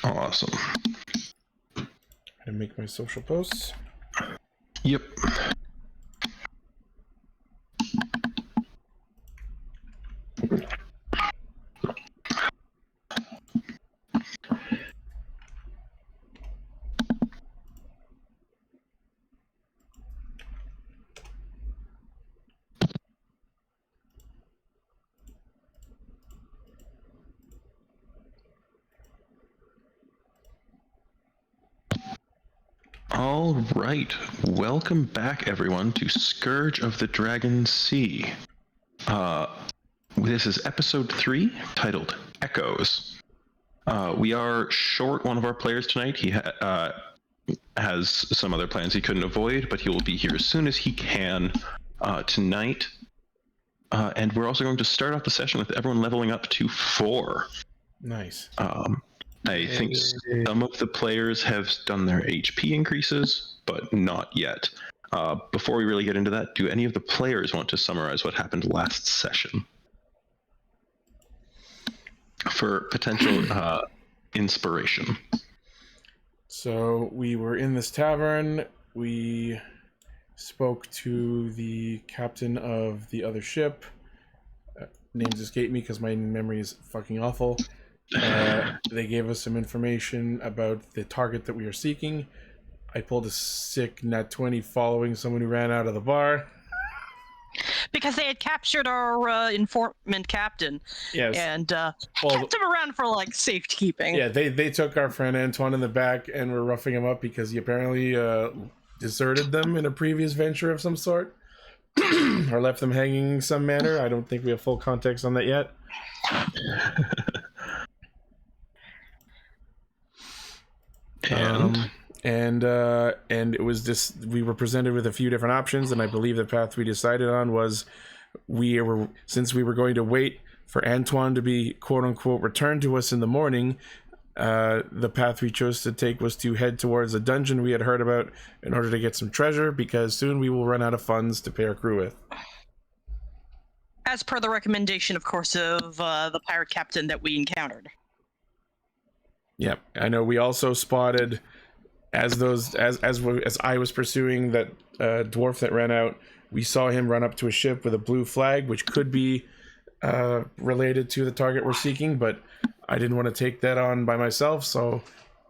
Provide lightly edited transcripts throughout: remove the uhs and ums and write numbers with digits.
Awesome. And make my social posts. Yep. All right, welcome back everyone to Scourge of the Dragon Sea. This is episode 3, titled Echoes. We are short one of our players tonight. He has some other plans he couldn't avoid, but he will be here as soon as he can tonight. And we're also going to start off the session with everyone leveling up to 4. Nice. I think some of the players have done their HP increases, but not yet. Before we really get into that, do any of the players want to summarize what happened last session? For potential inspiration. So we were in this tavern. We spoke to the captain of the other ship. Names escape me because my memory is fucking awful. They gave us some information about the target that we are seeking. I pulled a sick nat 20 following someone who ran out of the bar. Because they had captured our informant captain. Yes. And kept him around for, like, safekeeping. Yeah, they took our friend Antoine in the back and were roughing him up because he apparently deserted them in a previous venture of some sort. Or left them hanging in some manner. I don't think we have full context on that yet. And it was just, we were presented with a few different options, and I believe the path we decided on was since we were going to wait for Antoine to be quote unquote returned to us in the morning, the path we chose to take was to head towards a dungeon we had heard about in order to get some treasure, because soon we will run out of funds to pay our crew with. As per the recommendation, of course, of the pirate captain that we encountered. Yep, I know. We also spotted, as I was pursuing that dwarf that ran out, we saw him run up to a ship with a blue flag, which could be related to the target we're seeking, but I didn't want to take that on by myself, so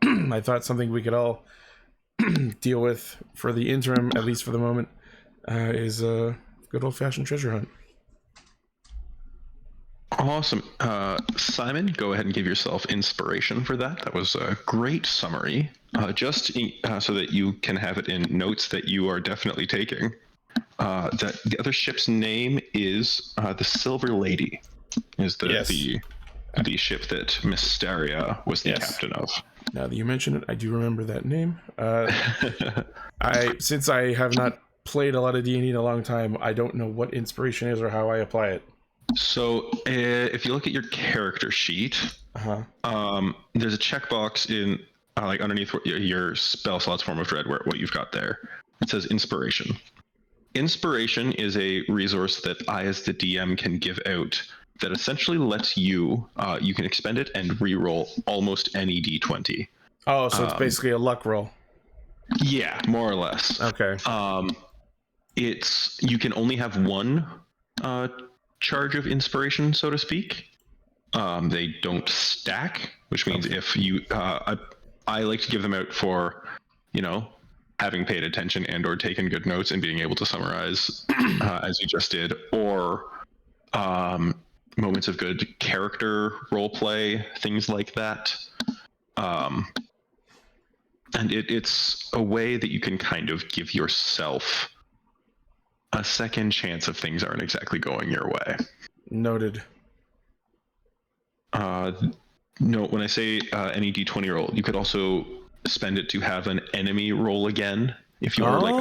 I thought something we could all deal with for the interim, at least for the moment, is a good old-fashioned treasure hunt. Awesome. Simon, go ahead and give yourself inspiration for that. That was a great summary. Just so that you can have it in notes that you are definitely taking. That the other ship's name is the Silver Lady. Is the ship that Mysteria was the captain of. Now that you mention it, I do remember that name. Since I have not played a lot of D&D in a long time, I don't know what inspiration is or how I apply it. So if you look at your character sheet, there's a checkbox in like underneath your spell slots form of dread, where what you've got there. It says inspiration. Inspiration is a resource that I, as the DM, can give out that essentially lets you can expend it and re-roll almost any d20. Oh, so it's basically a luck roll. Yeah, more or less. Okay. You can only have one charge of inspiration, so to speak. They don't stack, which means if you I like to give them out for, having paid attention and or taken good notes and being able to summarize as you just did, or moments of good character role play, things like that. And it's a way that you can kind of give yourself a second chance if things aren't exactly going your way. Noted. No, when I say any d20 roll, you could also spend it to have an enemy roll again if you are like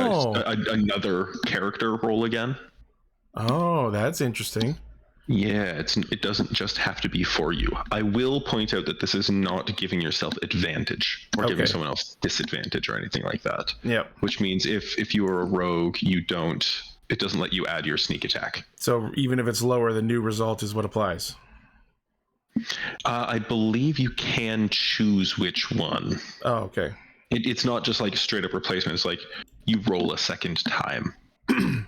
another character roll again. Oh, that's interesting. Yeah, it doesn't just have to be for you. I will point out that this is not giving yourself advantage or giving someone else disadvantage or anything like that. Yep. Which means if you are a rogue, it doesn't let you add your sneak attack. So even if it's lower, the new result is what applies. I believe you can choose which one. Oh, okay. It's not just like straight up replacement. It's like you roll a second time.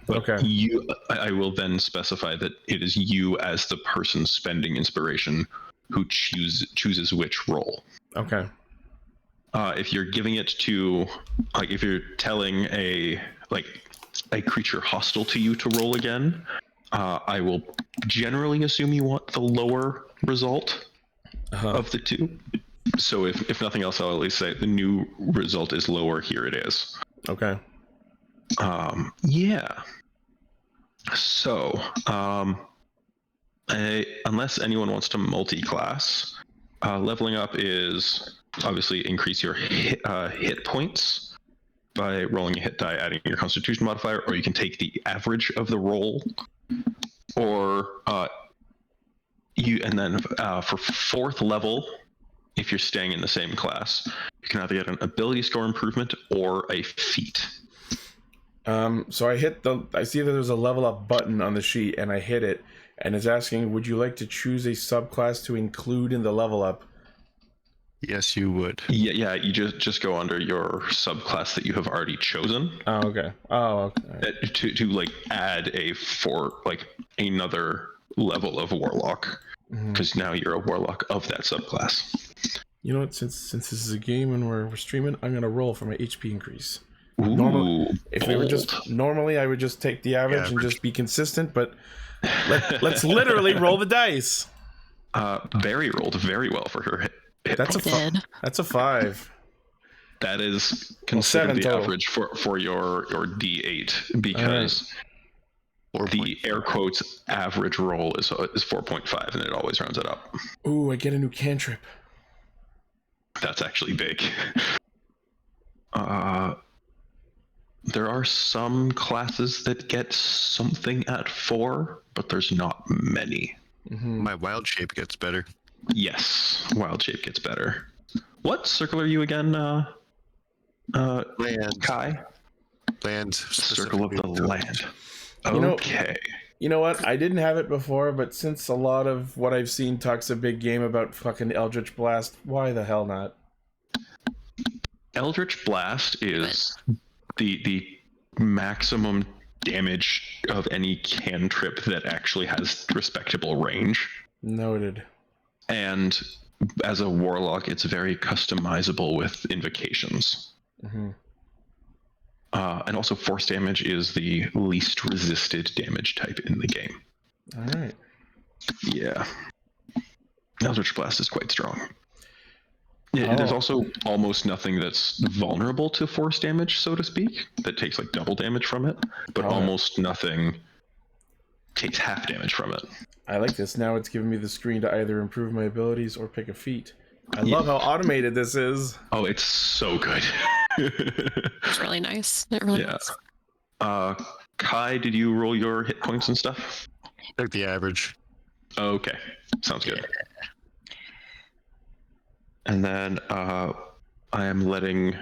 But Okay. I will then specify that it is you as the person spending inspiration who chooses which roll. Okay. If you're giving it to, like, if you're telling a creature hostile to you to roll again, I will generally assume you want the lower result of the two. So if nothing else, I'll at least say the new result is lower. Here it is. Okay. Yeah. So, unless anyone wants to multi-class, leveling up is obviously increase your hit points by rolling a hit die, adding your Constitution modifier, or you can take the average of the roll, or for fourth level, if you're staying in the same class, you can either get an ability score improvement or a feat. So I see that there's a level up button on the sheet, and I hit it, and it's asking, would you like to choose a subclass to include in the level up? Yes, you would. Yeah. You just go under your subclass that you have already chosen. Oh, okay. Oh, okay. To like add another level of warlock, because now you're a warlock of that subclass. You know what? Since this is a game and we're streaming, I'm gonna roll for my HP increase. Ooh, Normally I would just take the average and just be consistent, but let's literally roll the dice. Barry rolled very well for her hit. That's a 5. That is considered the total. average for your D8, because the air quotes average roll is 4.5, and it always rounds it up. Ooh, I get a new cantrip. That's actually big. There are some classes that get something at 4, but there's not many. My wild shape gets better. Yes, wild shape gets better. What circle are you again, Land. Kai? Land. Circle of the land. You know- Okay. You know what? I didn't have it before, but since a lot of what I've seen talks a big game about fucking Eldritch Blast, why the hell not? Eldritch Blast is the maximum damage of any cantrip that actually has respectable range. Noted. And as a warlock, it's very customizable with invocations. And also force damage is the least resisted damage type in the game. All right. Yeah. Eldritch Blast is quite strong. There's also almost nothing that's vulnerable to force damage, so to speak, that takes like double damage from it, but almost nothing takes half damage from it. I like this. Now it's giving me the screen to either improve my abilities or pick a feat. I love how automated this is. Oh, it's so good. It's really nice. It really is. Kai, did you roll your hit points and stuff? Took the average. Okay, sounds good. And then I am letting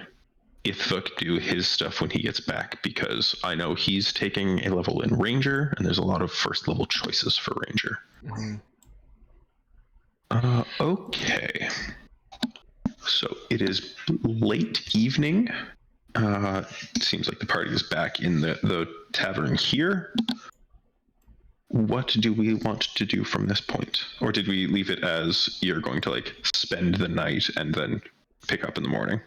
Ithvuk do his stuff when he gets back, because I know he's taking a level in Ranger, and there's a lot of first level choices for Ranger. Okay. So it is late evening. It seems like the party is back in the tavern here. What do we want to do from this point? Or did we leave it as you're going to like spend the night and then pick up in the morning?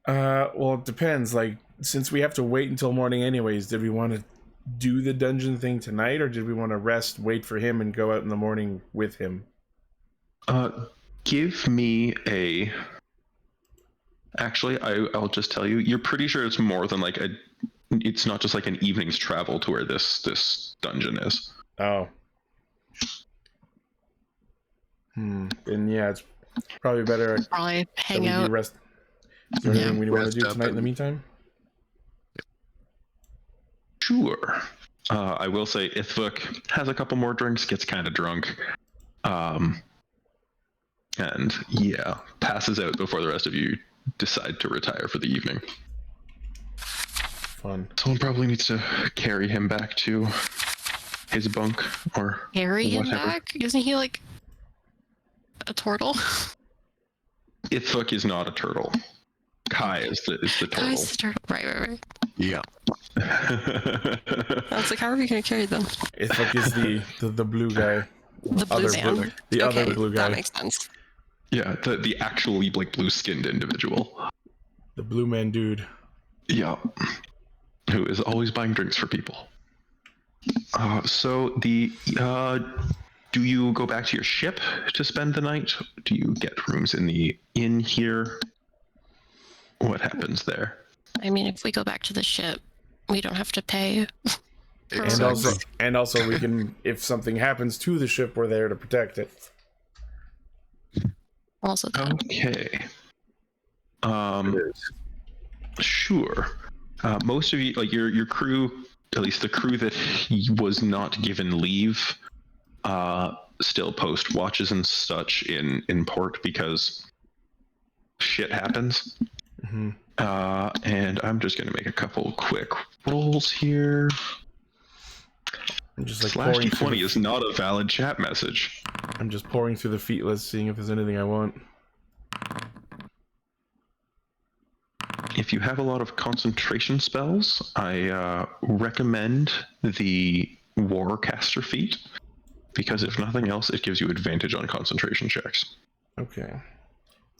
Well, it depends. Like, since we have to wait until morning anyways, did we want to do the dungeon thing tonight, or did we want to rest, wait for him, and go out in the morning with him? Give me a... Actually, I'll just tell you, you're pretty sure it's more than like it's not just like an evening's travel to where this dungeon is. Oh. Then yeah, it's probably better. Probably hang out. Rest. Is there anything we want to Rest do up tonight in the and- meantime? Sure. I will say Ithvuk has a couple more drinks, gets kind of drunk. And yeah, passes out before the rest of you decide to retire for the evening. Fun. Someone probably needs to carry him back to his bunk or Carry him whatever. back? Isn't he like a turtle? Ithuk is not a turtle. Kai is the turtle. Kai's the turtle. Right. Yeah. I was like, how are we going to carry them? Ithuk is the blue guy. The blue man. The Okay, other blue guy. that makes sense. Yeah, the actually like blue-skinned individual. The blue man dude. Yeah. Who is always buying drinks for people. So do you go back to your ship to spend the night? Do you get rooms in the inn here? What happens there? I mean, if we go back to the ship, we don't have to pay. And also we can, if something happens to the ship, we're there to protect it. Also that. Okay. Sure. Most of you, like your crew, at least the crew that was not given leave, still post watches and such in port because shit happens. Mm-hmm. And I'm just gonna make a couple quick rolls here. I'm just like Slash pouring through D20 is not a valid chat message. I'm just pouring through the feat list, seeing if there's anything I want. If you have a lot of concentration spells, I recommend the Warcaster feat, because if nothing else, it gives you advantage on concentration checks. Okay.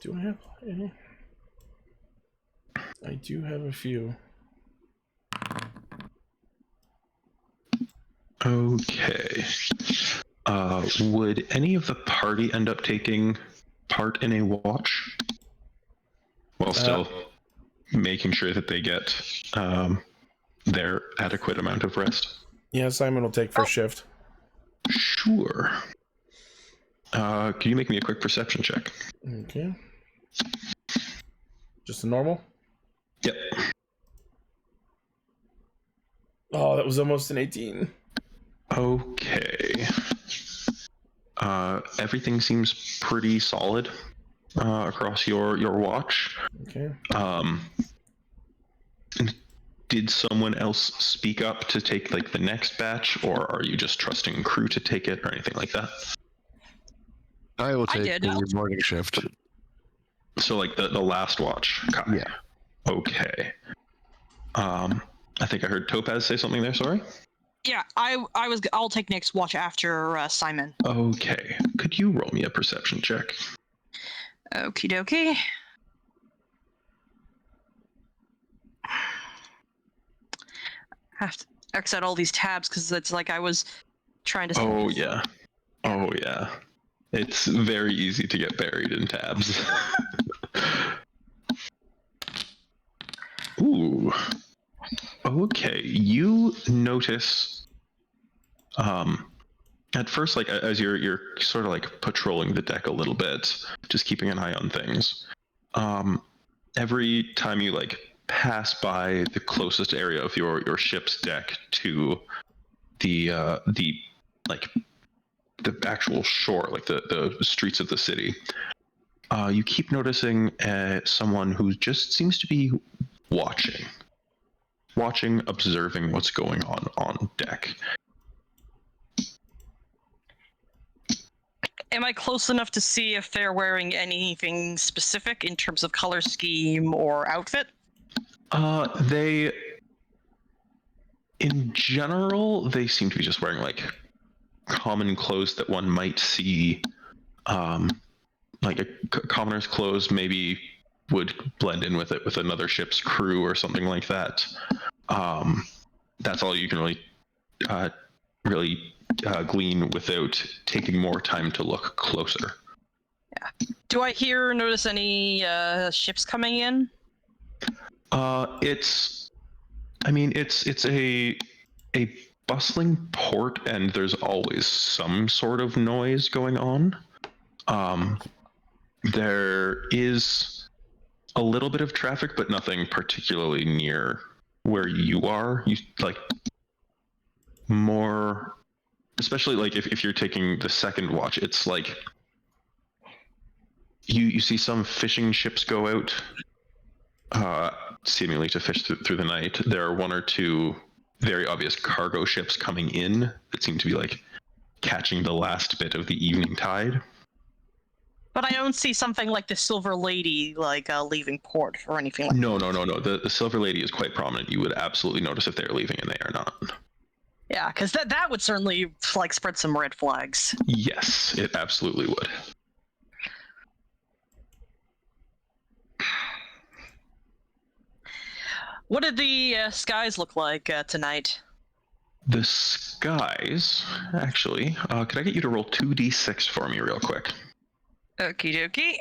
Do I have any? I do have a few. Okay. Would any of the party end up taking part in a watch? While still making sure that they get their adequate amount of rest? Yeah, Simon will take first shift. Sure. Can you make me a quick perception check? Okay. Just a normal? Yep. Oh, that was almost an 18. Okay. Everything seems pretty solid across your watch. Okay. Did someone else speak up to take like the next batch, or are you just trusting crew to take it, or anything like that? I will take did. the morning shift. So like the last watch. Kai. Yeah. Okay. I think I heard Topaz say something there. Sorry. Yeah, I'll take next watch after Simon. Okay. Could you roll me a perception check? Okie dokie. Have to X out all these tabs because it's like I was trying to. Oh yeah. Oh yeah. It's very easy to get buried in tabs. Ooh. Okay. You notice at first, like as you're sort of like patrolling the deck a little bit, just keeping an eye on things. Every time you like pass by the closest area of your ship's deck to the like the actual shore, like the streets of the city, you keep noticing someone who just seems to be watching, observing what's going on deck. Am I close enough to see if they're wearing anything specific in terms of color scheme or outfit? They, in general, they seem to be just wearing like common clothes that one might see, like a commoner's clothes maybe would blend in with it with another ship's crew or something like that. That's all you can really glean without taking more time to look closer. Yeah. Do I hear or notice any ships coming in? It's a bustling port, and there's always some sort of noise going on. There is a little bit of traffic, but nothing particularly near where you are. You like more, especially like if you're taking the second watch, it's like you see some fishing ships go out, seemingly to fish through the night. There are one or two very obvious cargo ships coming in that seem to be like catching the last bit of the evening tide. But I don't see something like the Silver Lady, like leaving port or anything like No. that. The Silver Lady is quite prominent. You would absolutely notice if they're leaving and they are not. Yeah, because that would certainly like spread some red flags. Yes, it absolutely would. What did the skies look like tonight? The skies, actually, could I get you to roll 2d6 for me real quick? Okie dokie.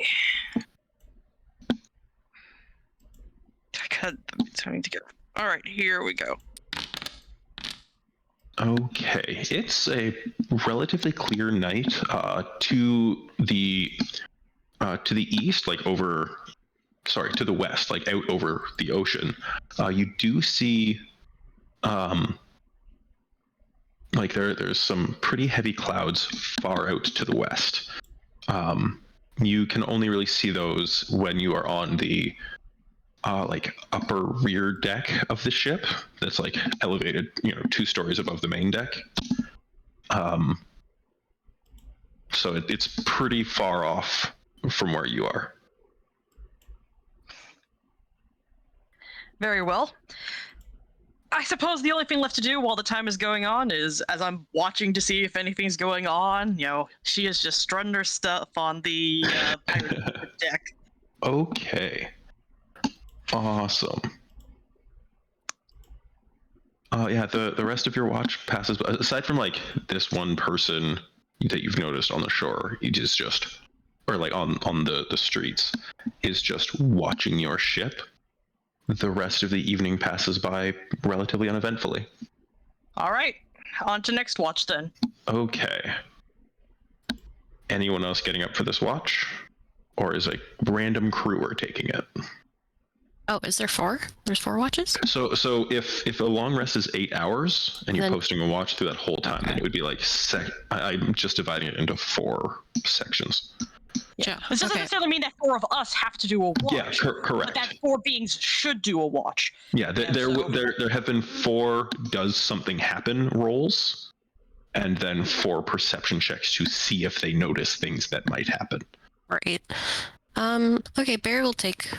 I got time to go. All right, here we go. Okay, it's a relatively clear night. To the east, like over, sorry, to the west, like out over the ocean, you do see, like there's some pretty heavy clouds far out to the west. You can only really see those when you are on the like upper rear deck of the ship that's like elevated, 2 stories above the main deck. So it's pretty far off from where you are. Very well. I suppose the only thing left to do while the time is going on is, as I'm watching to see if anything's going on, she is just strutting her stuff on the pirate deck. Okay. Awesome. Yeah, the rest of your watch passes by. Aside from like this one person that you've noticed on the shore, he just or like on the streets, is just watching your ship. The rest of the evening passes by relatively uneventfully. All right, on to next watch then. Okay. Anyone else getting up for this watch? Or is a random crewer taking it? Oh, is there 4? There's 4 watches? So if a long rest is 8 hours and you're posting a watch through that whole time, then it would be like I'm just dividing it into 4 sections. Yeah. This doesn't necessarily mean that 4 of us have to do a watch. Yeah, correct. But that 4 beings should do a watch. Yeah, there have been 4 does something happen rolls, and then 4 perception checks to see if they notice things that might happen. Right. Okay, Barry will take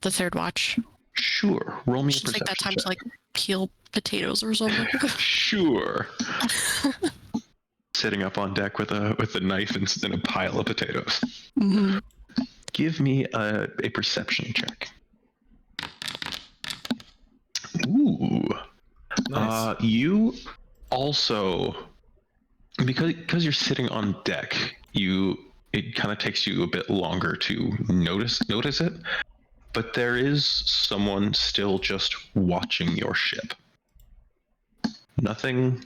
the 3rd watch. Sure. Roll me a Just perception take that time check. to like peel potatoes or something. Sure. Sitting up on deck with a knife and a pile of potatoes. Mm-hmm. Give me a perception check. Ooh. Nice. You also, because you're sitting on deck, it kind of takes you a bit longer to notice it, but there is someone still just watching your ship. Nothing.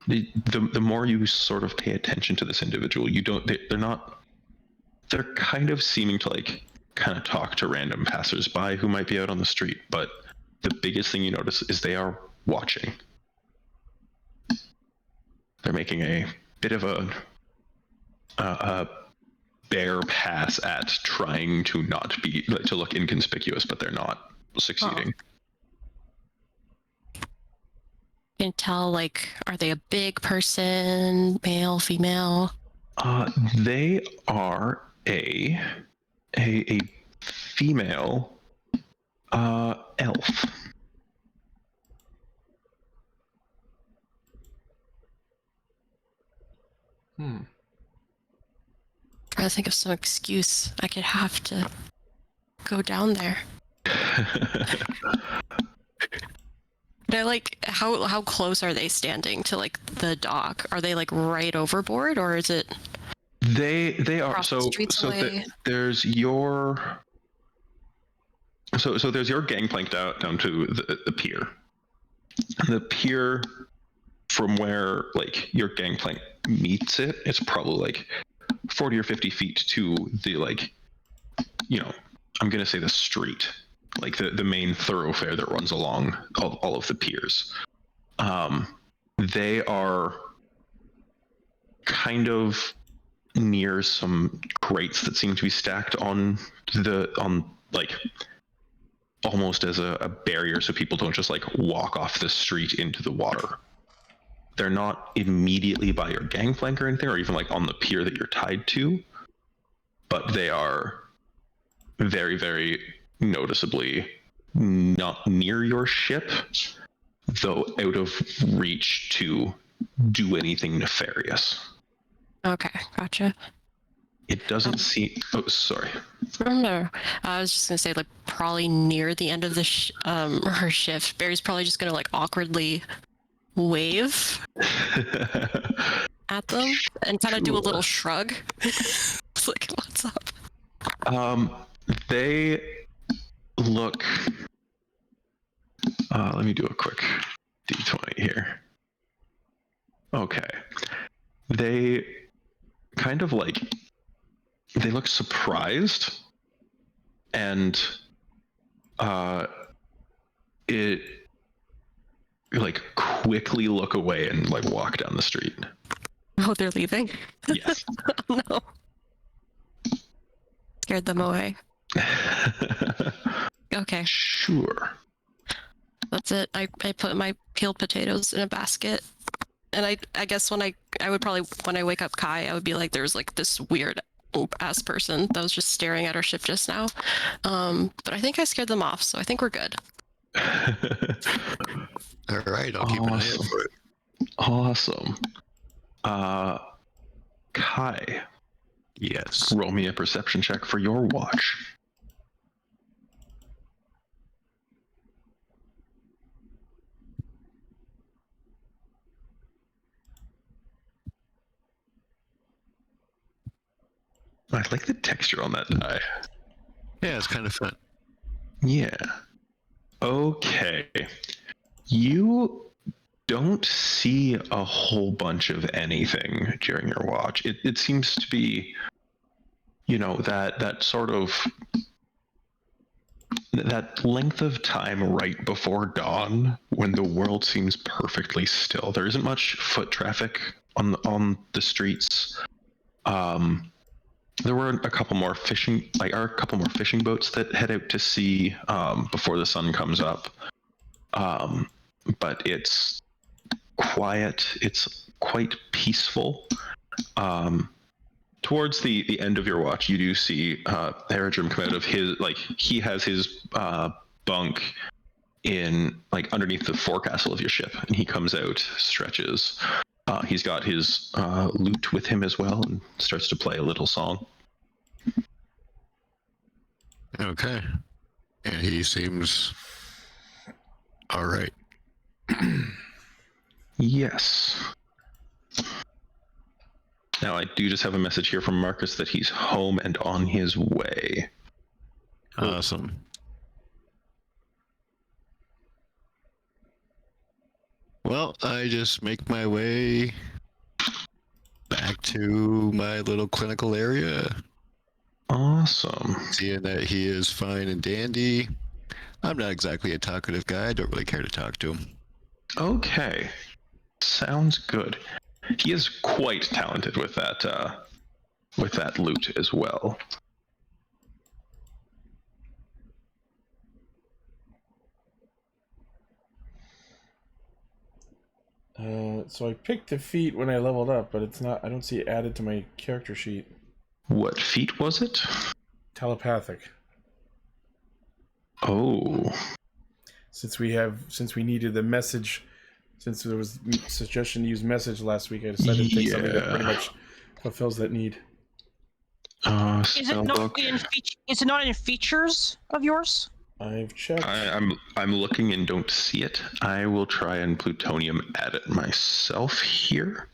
The more you sort of pay attention to this individual, they're kind of seeming to like kind of talk to random passersby who might be out on the street, but the biggest thing you notice is they are watching. They're making a bit of a bare pass at trying to not be to look inconspicuous, but they're not succeeding. Can tell, like, are they a big person, male, female? They are a female elf. Trying to think of some excuse I could have to go down there. They're like, how close are they standing to like the dock? Are they like right overboard, or is it? They are across the streets away? There's your there's your gangplank down to the pier. The pier from where like your gangplank meets it's probably like 40 or 50 feet to the like, I'm gonna say the street, like the main thoroughfare that runs along all of the piers. They are kind of near some crates that seem to be stacked on like almost as a barrier so people don't just like walk off the street into the water. They're not immediately by your gangplank or anything, or even like on the pier that you're tied to, but they are very, very noticeably not near your ship, though out of reach to do anything nefarious. Okay, gotcha. It doesn't seem. Oh, sorry. No, I was just gonna say, like, probably near the end of the her shift, Barry's probably just gonna like awkwardly wave at them and kind of do a little shrug. It's like, what's up? They look. Let me do a quick D20 here. Okay. They kind of like. They look surprised, and it like quickly look away and like walk down the street. Oh, they're leaving? Yes. Oh, no. Scared them away. Okay. Sure. That's it. I put my peeled potatoes in a basket. And I guess when I would probably, when I wake up Kai, I would be like, there's like this weird ass person that was just staring at our ship just now. But I think I scared them off, so I think we're good. All right, I'll keep an eye out Awesome. for it. Awesome. Kai, Yes. roll me a perception check for your watch. I like the texture on that die. Yeah, it's kind of fun. Yeah. Okay. You don't see a whole bunch of anything during your watch. It seems to be, you know, that sort of that length of time right before dawn when the world seems perfectly still. There isn't much foot traffic on the streets. There were a couple more fishing boats that head out to sea before the sun comes up. But it's quiet. It's quite peaceful. Towards the end of your watch, you do see Haradrim come out of his, like, he has his bunk in, like, underneath the forecastle of your ship, and he comes out, stretches. He's got his lute with him as well, and starts to play a little song. Okay. And he seems all right. Yes. Now, I do just have a message here from Marcus that he's home and on his way. Awesome. Well, I just make my way back to my little clinical area, Awesome. seeing that he is fine and dandy. I'm not exactly a talkative guy. I don't really care to talk to him. Okay. Sounds good. He is quite talented with that lute as well. So I picked a feat when I leveled up, but it's not. I don't see it added to my character sheet. What feat was it? Telepathic. Oh. Since we needed the message, since there was suggestion to use message last week, I decided to take something that pretty much fulfills that need. Is it not is it not in features of yours? I've checked. I'm looking and don't see it. I will try and plutonium add it myself here.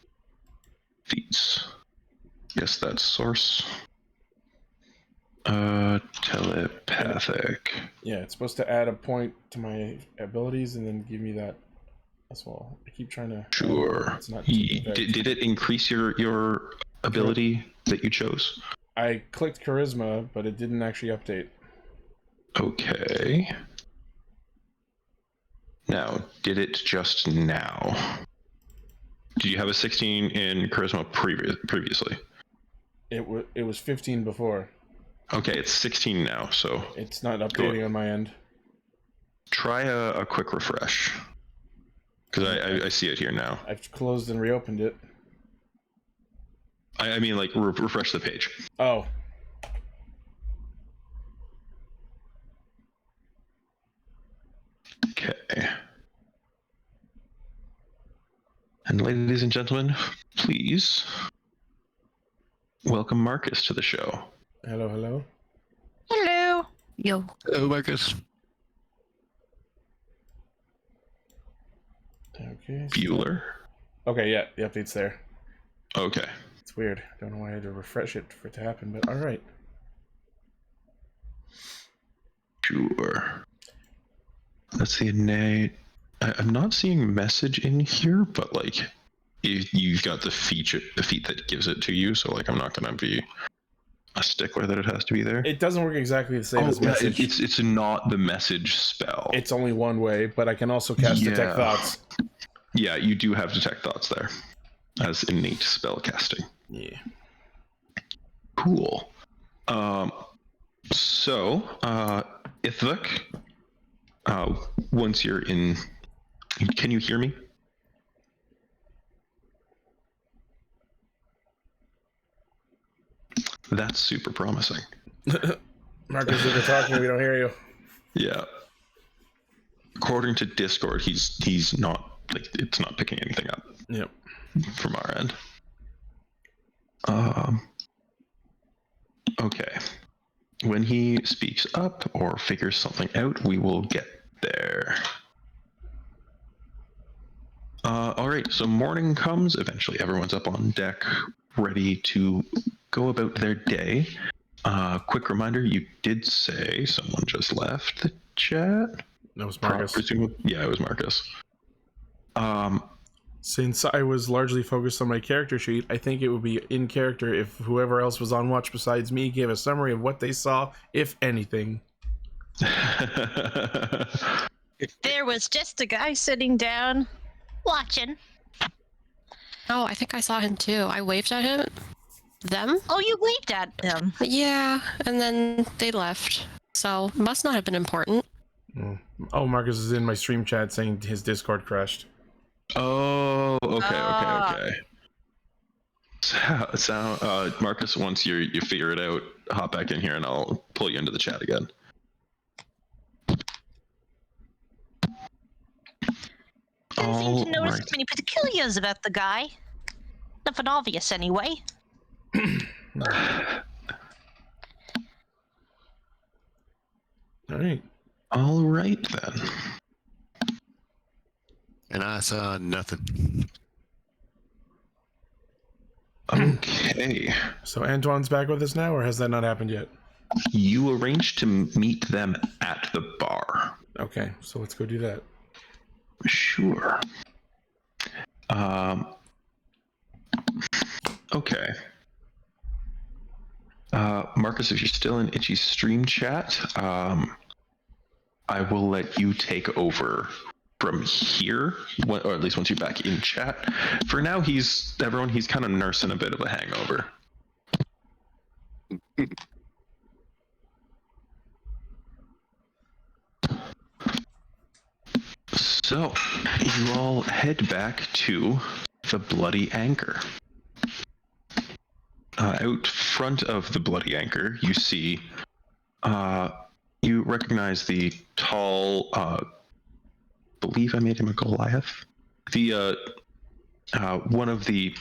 Feats. Yes, that's source. Telepathic. Yeah, it's supposed to add a point to my abilities and then give me that as well. I keep trying to. Sure. It's not. Did it increase your ability that you chose? I clicked charisma, but it didn't actually update. Okay. Now, did it just now? Did you have a 16 in charisma previously? It was 15 before. Okay, it's 16 now, so It's not updating on my end. try a quick refresh. Because I see it here now. I've closed and reopened it. I mean, like, refresh the page. Oh. And ladies and gentlemen, please welcome Marcus to the show. Hello, hello. Hello. Yo. Hello, Marcus. Okay. Bueller. Okay, yeah, the update's there. Okay. It's weird. Don't know why I had to refresh it for it to happen, but all right. Sure. Let's see, Nate. I'm not seeing message in here, but like, you've got the feat that gives it to you. So like, I'm not gonna be a stickler that it has to be there. It doesn't work exactly the same as yeah, message. it's not the message spell. It's only one way, but I can also cast Detect Thoughts. Yeah, you do have Detect Thoughts there as innate spell casting. Yeah. Cool. So, Ithvik, once you're in, can you hear me? That's super promising. Marcus, if you're talking, we don't hear you. Yeah. According to Discord, he's not, like, it's not picking anything up. Yep. From our end. Okay. When he speaks up or figures something out, we will get there. All right, so morning comes. Eventually, everyone's up on deck, ready to go about their day. Quick reminder, you did say someone just left the chat. That was Marcus. Yeah, it was Marcus. Since I was largely focused on my character sheet, I think it would be in character if whoever else was on watch besides me gave a summary of what they saw, if anything. There was just a guy sitting down, watching. Oh, I think I saw him too. I waved at him. Them? Oh, you waved at him. Yeah, and then they left. So, must not have been important. Oh, Marcus is in my stream chat saying his Discord crashed. Oh, okay. So, Marcus, once you figure it out, hop back in here and I'll pull you into the chat again. Didn't seem to notice Alright. many particulars about the guy. Nothing obvious, anyway. All right. Then. And I saw nothing. Okay. So Antoine's back with us now, or has that not happened yet? You arranged to meet them at the bar. Okay, so let's go do that. Sure. Okay. Marcus, if you're still in Itchy's stream chat, I will let you take over from here, or at least once you're back in chat. For now, he's kind of nursing a bit of a hangover. So, you all head back to the Bloody Anchor. Out front of the Bloody Anchor, you see, you recognize the tall, believe I made him a Goliath. The, one of the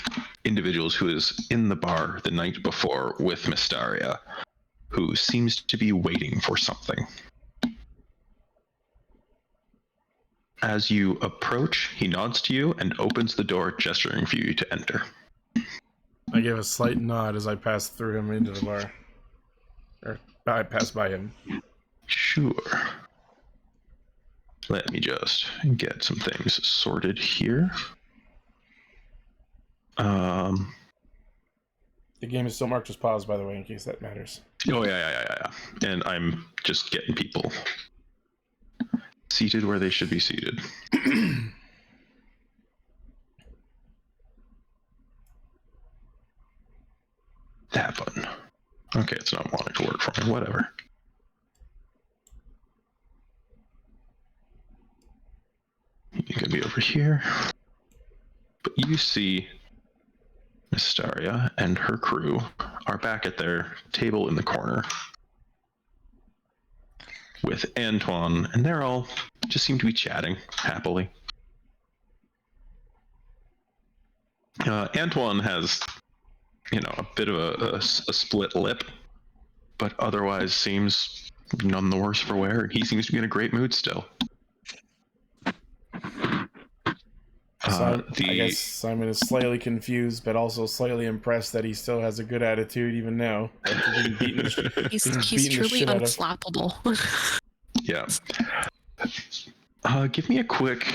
individuals who is in the bar the night before with Mystaria, who seems to be waiting for something. As you approach, he nods to you and opens the door, gesturing for you to enter. I give a slight nod as I pass through him into the bar. Or I pass by him. Sure. Let me just get some things sorted here. The game is still marked as paused, by the way, in case that matters. Oh, yeah. And I'm just getting people seated where they should be seated. That button. Okay, it's not wanting to work for me. Whatever. You can be over here. But you see Mystaria and her crew are back at their table in the corner with Antoine, and they're all just seem to be chatting happily. Antoine has, a bit of a split lip, but otherwise seems none the worse for wear. He seems to be in a great mood still. I guess Simon is slightly confused, but also slightly impressed that he still has a good attitude even now. He's truly unflappable. Yeah. Give me a quick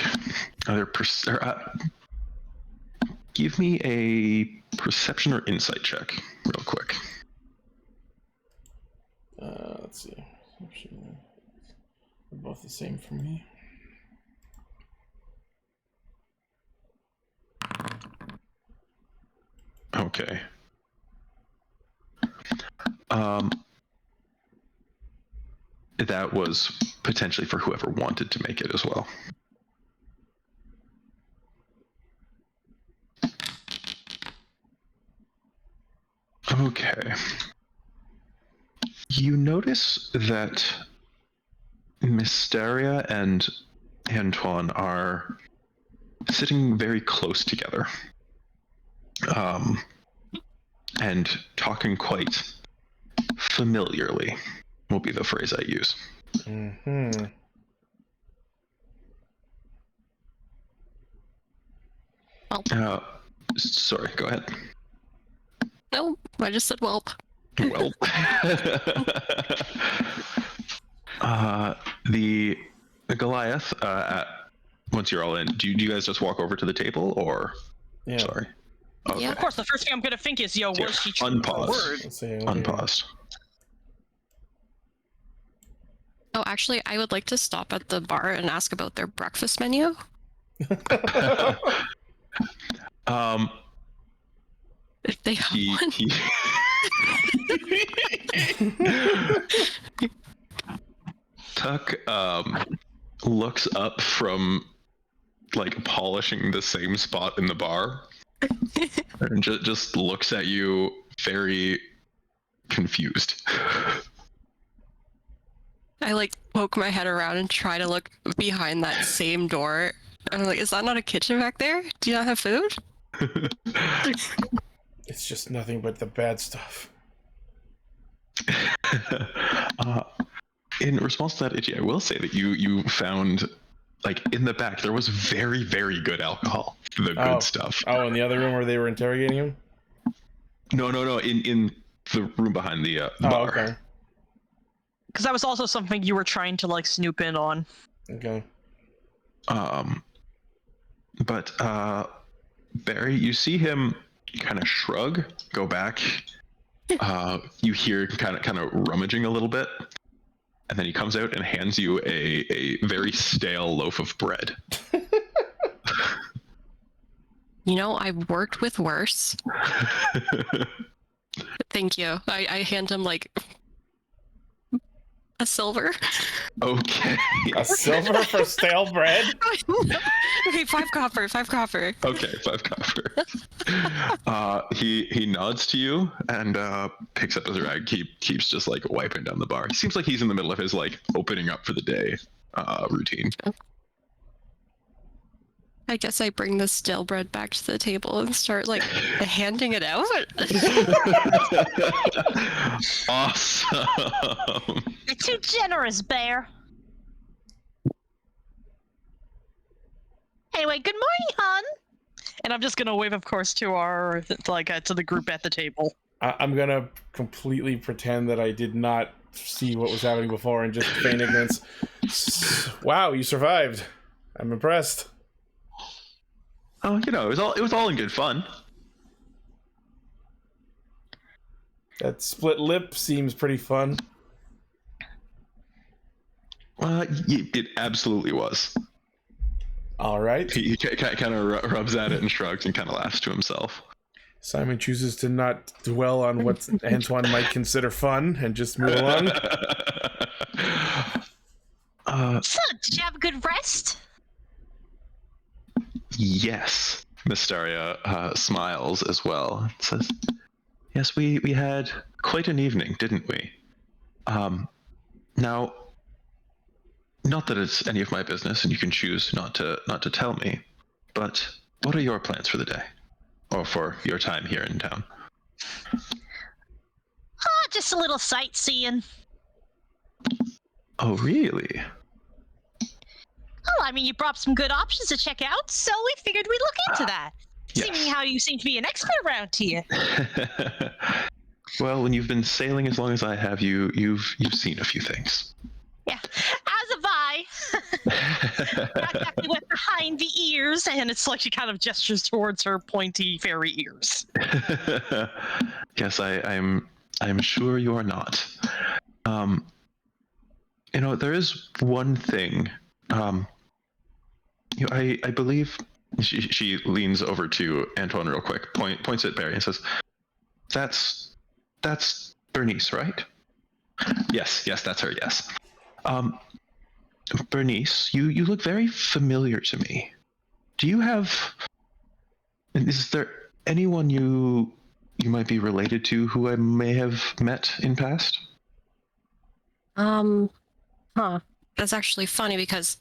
give me a perception or insight check, real quick. Let's see. They're both the same for me. Okay. That was potentially for whoever wanted to make it as well. Okay. You notice that Mysteria and Antoine are sitting very close together. And talking quite familiarly will be the phrase I use. Mm-hmm. Sorry, go ahead. No, I just said whelp. Well, the Goliath. Once you're all in, do you guys just walk over to the table, or? Yeah. Sorry. Okay. Yeah. Of course, the first thing I'm gonna think is, was she true for unpause. word? Let's see, Unpaused. Oh, actually, I would like to stop at the bar and ask about their breakfast menu. If they have one. Tuck looks up from polishing the same spot in the bar and just looks at you very confused. I poke my head around and try to look behind that same door. I'm like, is that not a kitchen back there? Do you not have food? It's just nothing but the bad stuff. In response to that, Itchy, I will say that you found, in the back, there was very, very good alcohol. The good stuff. Oh, in the other room where they were interrogating him? No. In the room behind the bar. Okay. Because that was also something you were trying to snoop in on. Okay. But Barry, you see him kind of shrug, go back. You hear kind of rummaging a little bit, and then he comes out and hands you a very stale loaf of bread. I've worked with worse. Thank you. I hand him a silver. Okay. A silver for stale bread? Okay, 5 copper. 5 copper. Okay, 5 copper. He nods to you and picks up his rag. Keeps just wiping down the bar. He seems like he's in the middle of his opening up for the day routine. I guess I bring the stale bread back to the table and start handing it out. Awesome. You're too generous, Bear. Anyway, good morning, hon. And I'm just gonna wave, of course, to our to the group at the table. I'm gonna completely pretend that I did not see what was happening before and just feign ignorance. Wow, you survived. I'm impressed. Oh, it was all in good fun. That split lip seems pretty fun. It absolutely was. All right. He kind of rubs at it and shrugs and kind of laughs to himself. Simon chooses to not dwell on what Antoine might consider fun and just move along. So, did you have a good rest? Yes, Mysteria smiles as well. It says, "Yes, we had quite an evening, didn't we? Now, not that it's any of my business, and you can choose not to tell me. But what are your plans for the day?" or for your time here in town? Just a little sightseeing. Oh, really? Well, I mean, you brought some good options to check out, so we figured we'd look into that. Yes. Seeing how you seem to be an expert around here. Well, when you've been sailing as long as I have, you've seen a few things. Yeah, as have I. Not exactly went behind the ears, And it's like she kind of gestures towards her pointy fairy ears. Yes, I'm sure you are not. There is one thing. I believe she leans over to Antoine real quick, points at Barry and says, "That's Bernice, right?" Yes, that's her. Yes. Bernice, you look very familiar to me. Is there anyone you might be related to who I may have met in past? That's actually funny because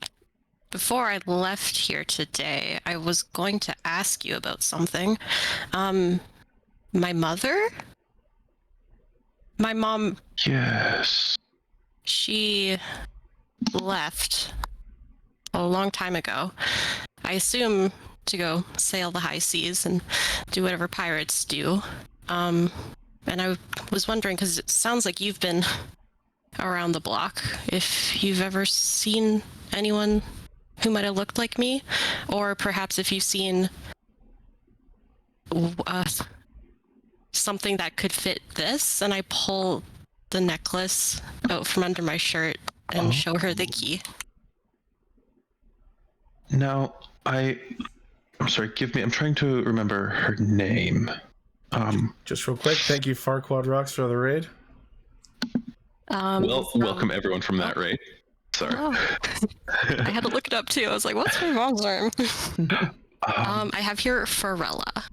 before I left here today, I was going to ask you about something. My mother? My mom... Yes. She left a long time ago. I assume to go sail the high seas and do whatever pirates do. And I was wondering, because it sounds like you've been around the block, if you've ever seen anyone who might have looked like me, or perhaps if you've seen something that could fit this. And I pull the necklace out from under my shirt and show her the key. Now, I'm sorry, I'm trying to remember her name. Just real quick, thank you Farquad Rocks for the raid. Welcome everyone from that raid. Sorry. Oh. I had to look it up too. I was like, what's my mom's name? I have here Farella.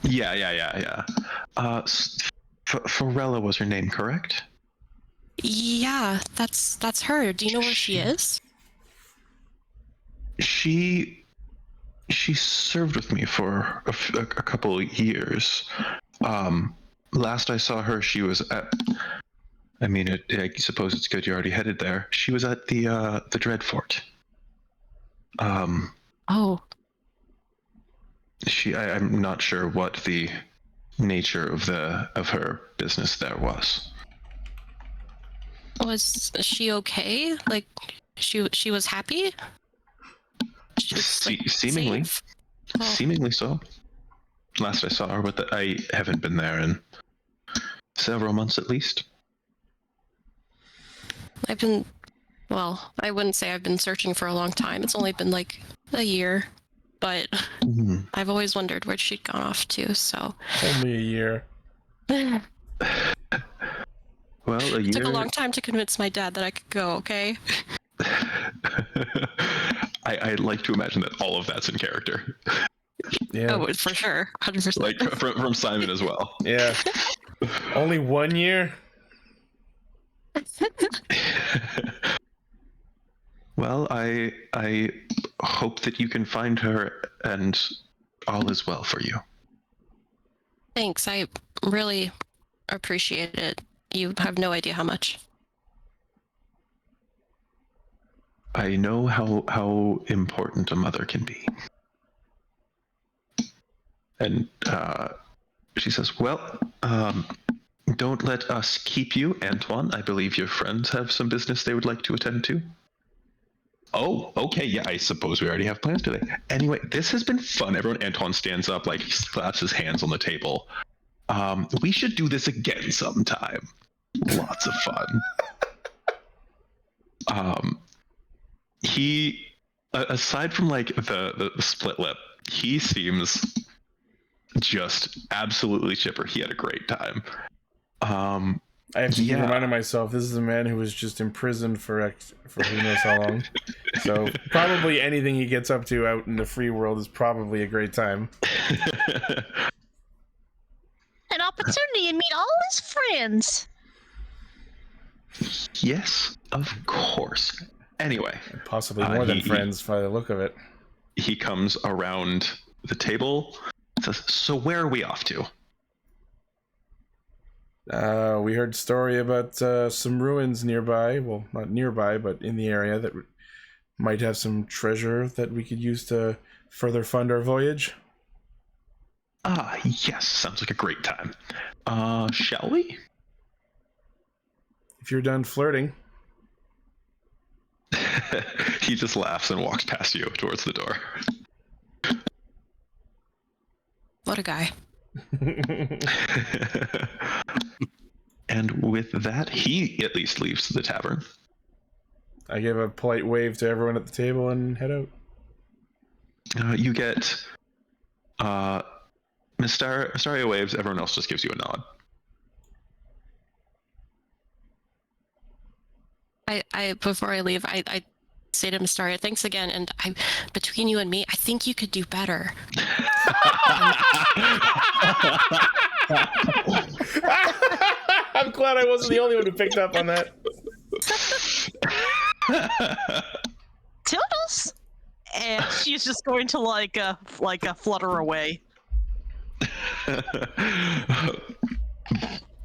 Yeah. Farella was her name, correct? Yeah, that's her. Do you know where she is? She served with me for a couple of years. Last I saw her, she was at... I mean, I suppose it's good you're already headed there. She was at the Dreadfort. Oh. I'm not sure what the nature of her business there was. Was she okay? Like, she was happy? She was, like, seemingly. safe? Oh. Seemingly so. Last I saw her, but I haven't been there in several months at least. I wouldn't say I've been searching for a long time. It's only been like a year, but I've always wondered where she'd gone off to, so. Only a year. Well, a year... It took a long time to convince my dad that I could go, okay? I'd like to imagine that all of that's in character. Yeah. Oh, for sure. 100%. Like, from Simon as well. Yeah. Only 1 year? Well, I hope that you can find her and all is well for you. Thanks. I really appreciate it. You have no idea how much. I know how important a mother can be. And she says, well, don't let us keep you, Antoine. I believe your friends have some business they would like to attend to. Oh, okay, yeah, I suppose we already have plans today. Anyway, this has been fun. Everyone, Antoine stands up, like, slaps his hands on the table. We should do this again sometime. Lots of fun. He, aside from, like, the split lip, he seems just absolutely chipper. He had a great time. I have to keep reminding myself, this is a man who was just imprisoned for who knows how long. So probably anything he gets up to out in the free world is probably a great time. An opportunity to meet all his friends. Yes, of course. Anyway. Possibly more than friends by the look of it. He comes around the table Says, so where are we off to? We heard a story about some ruins nearby. Well, not nearby, but in the area that might have some treasure that we could use to further fund our voyage. Ah, yes, sounds like a great time. Shall we? If you're done flirting. He just laughs and walks past you towards the door. What a guy. And with that, he at least leaves the tavern. I give a polite wave to everyone at the table and head out. You get Mysteria waves, everyone else just gives you a nod. I before I leave, I say to Mysteria, thanks again, and between you and me, I think you could do better. I'm glad I wasn't the only one who picked up on that. Toodles! And she's just going to like flutter away.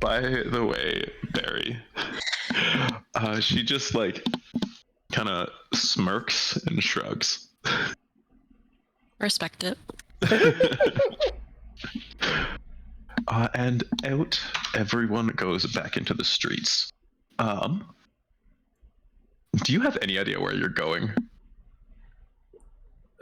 By the way, Barry, she just like kind of smirks and shrugs. Respect it. And out everyone goes back into the streets. Do you have any idea where you're going?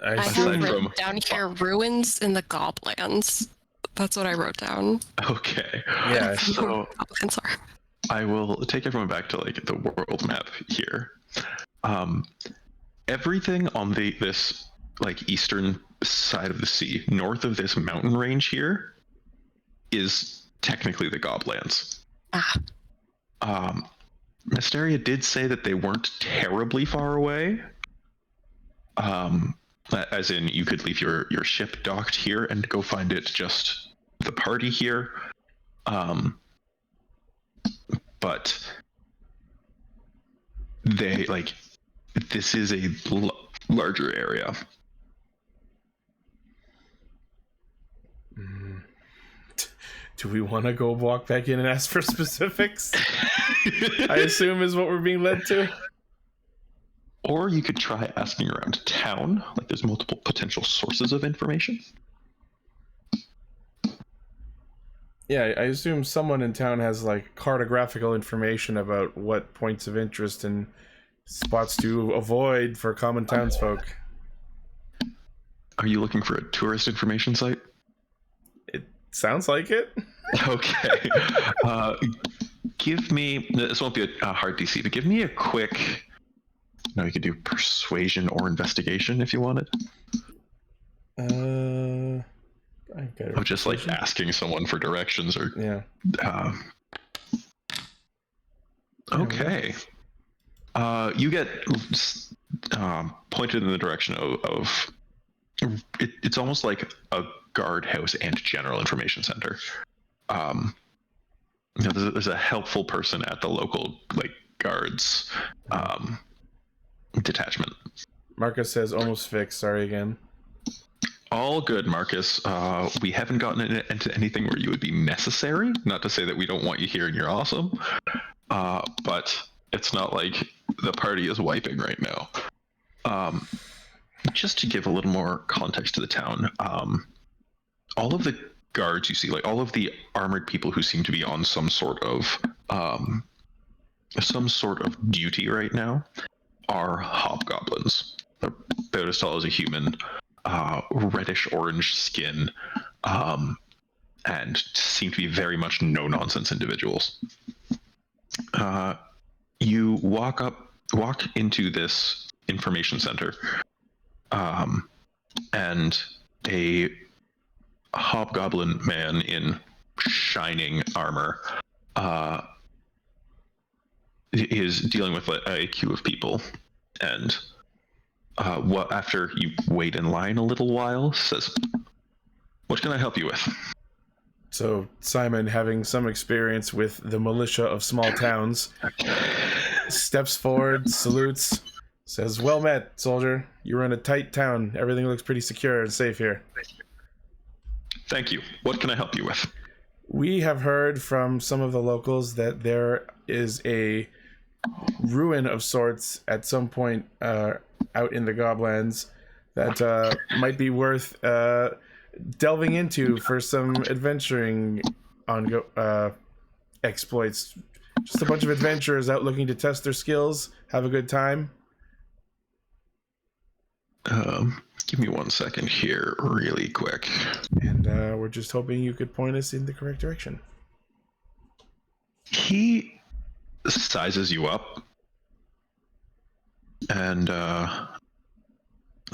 I Aside have from- written down here ruins in the Goblands. That's what I wrote down. Okay. Yeah. So Goblins are. I will take everyone back to like the world map here. Everything on this like eastern side of the sea, north of this mountain range here, is technically the Goblands. Mysteria did say that they weren't terribly far away. As in, you could leave your ship docked here and go find it just the party here. But they like this is a larger area. Do we want to go walk back in and ask for specifics? I assume is what we're being led to. Or you could try asking around town. Like there's multiple potential sources of information. Yeah, I assume someone in town has like cartographical information about what points of interest and spots to avoid for common townsfolk. Are you looking for a tourist information site? It sounds like it. Okay. Give me, this won't be a hard DC, but give me a quick, no, you could do persuasion or investigation if you wanted. I've got Of just like asking someone for directions or, yeah. Okay. You get pointed in the direction of it's almost like a guardhouse and general information center. There's a helpful person at the local like guards detachment. Marcus says almost fixed. Sorry again. All good, Marcus. We haven't gotten into anything where you would be necessary. Not to say that we don't want you here and you're awesome, but it's not like the party is wiping right now. Just to give a little more context to the town, all of the guards you see, like all of the armored people who seem to be on some sort of duty right now, are hobgoblins. They're about as tall as a human. Reddish orange skin, and seem to be very much no-nonsense individuals. You walk into this information center, and a hobgoblin man in shining armor is dealing with a queue of people, and after you wait in line a little while, says, "What can I help you with?" So Simon, having some experience with the militia of small towns, steps forward, salutes, says, "Well met, soldier. You're in a tight town. Everything looks pretty secure and safe here." Thank you. What can I help you with? We have heard from some of the locals that there is a ruin of sorts at some point out in the Goblands that might be worth delving into for some adventuring on exploits. Just a bunch of adventurers out looking to test their skills, have a good time. Give me 1 second here, really quick. And we're just hoping you could point us in the correct direction. He sizes you up and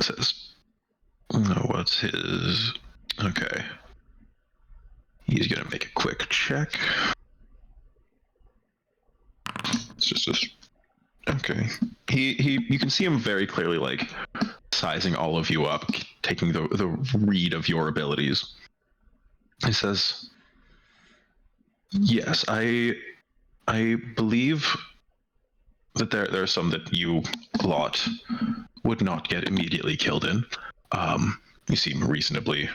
says, what's his... Okay. He's gonna make a quick check. It's just this... Okay. You can see him very clearly, like, sizing all of you up, taking the read of your abilities. He says, yes, I believe that there are some that you lot would not get immediately killed in. You seem reasonably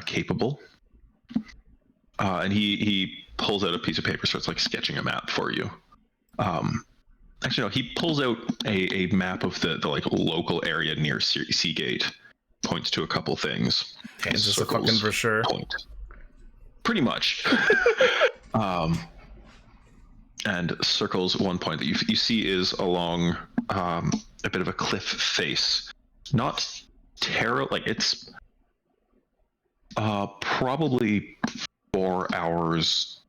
capable. And he pulls out a piece of paper, starts like sketching a map for you. Actually, no, he pulls out a map of the like local area near Seagate, points to a couple things. Hands us a fucking brochure. Point. Pretty much. And circles one point that you see is along a bit of a cliff face. Not like it's probably 4 hours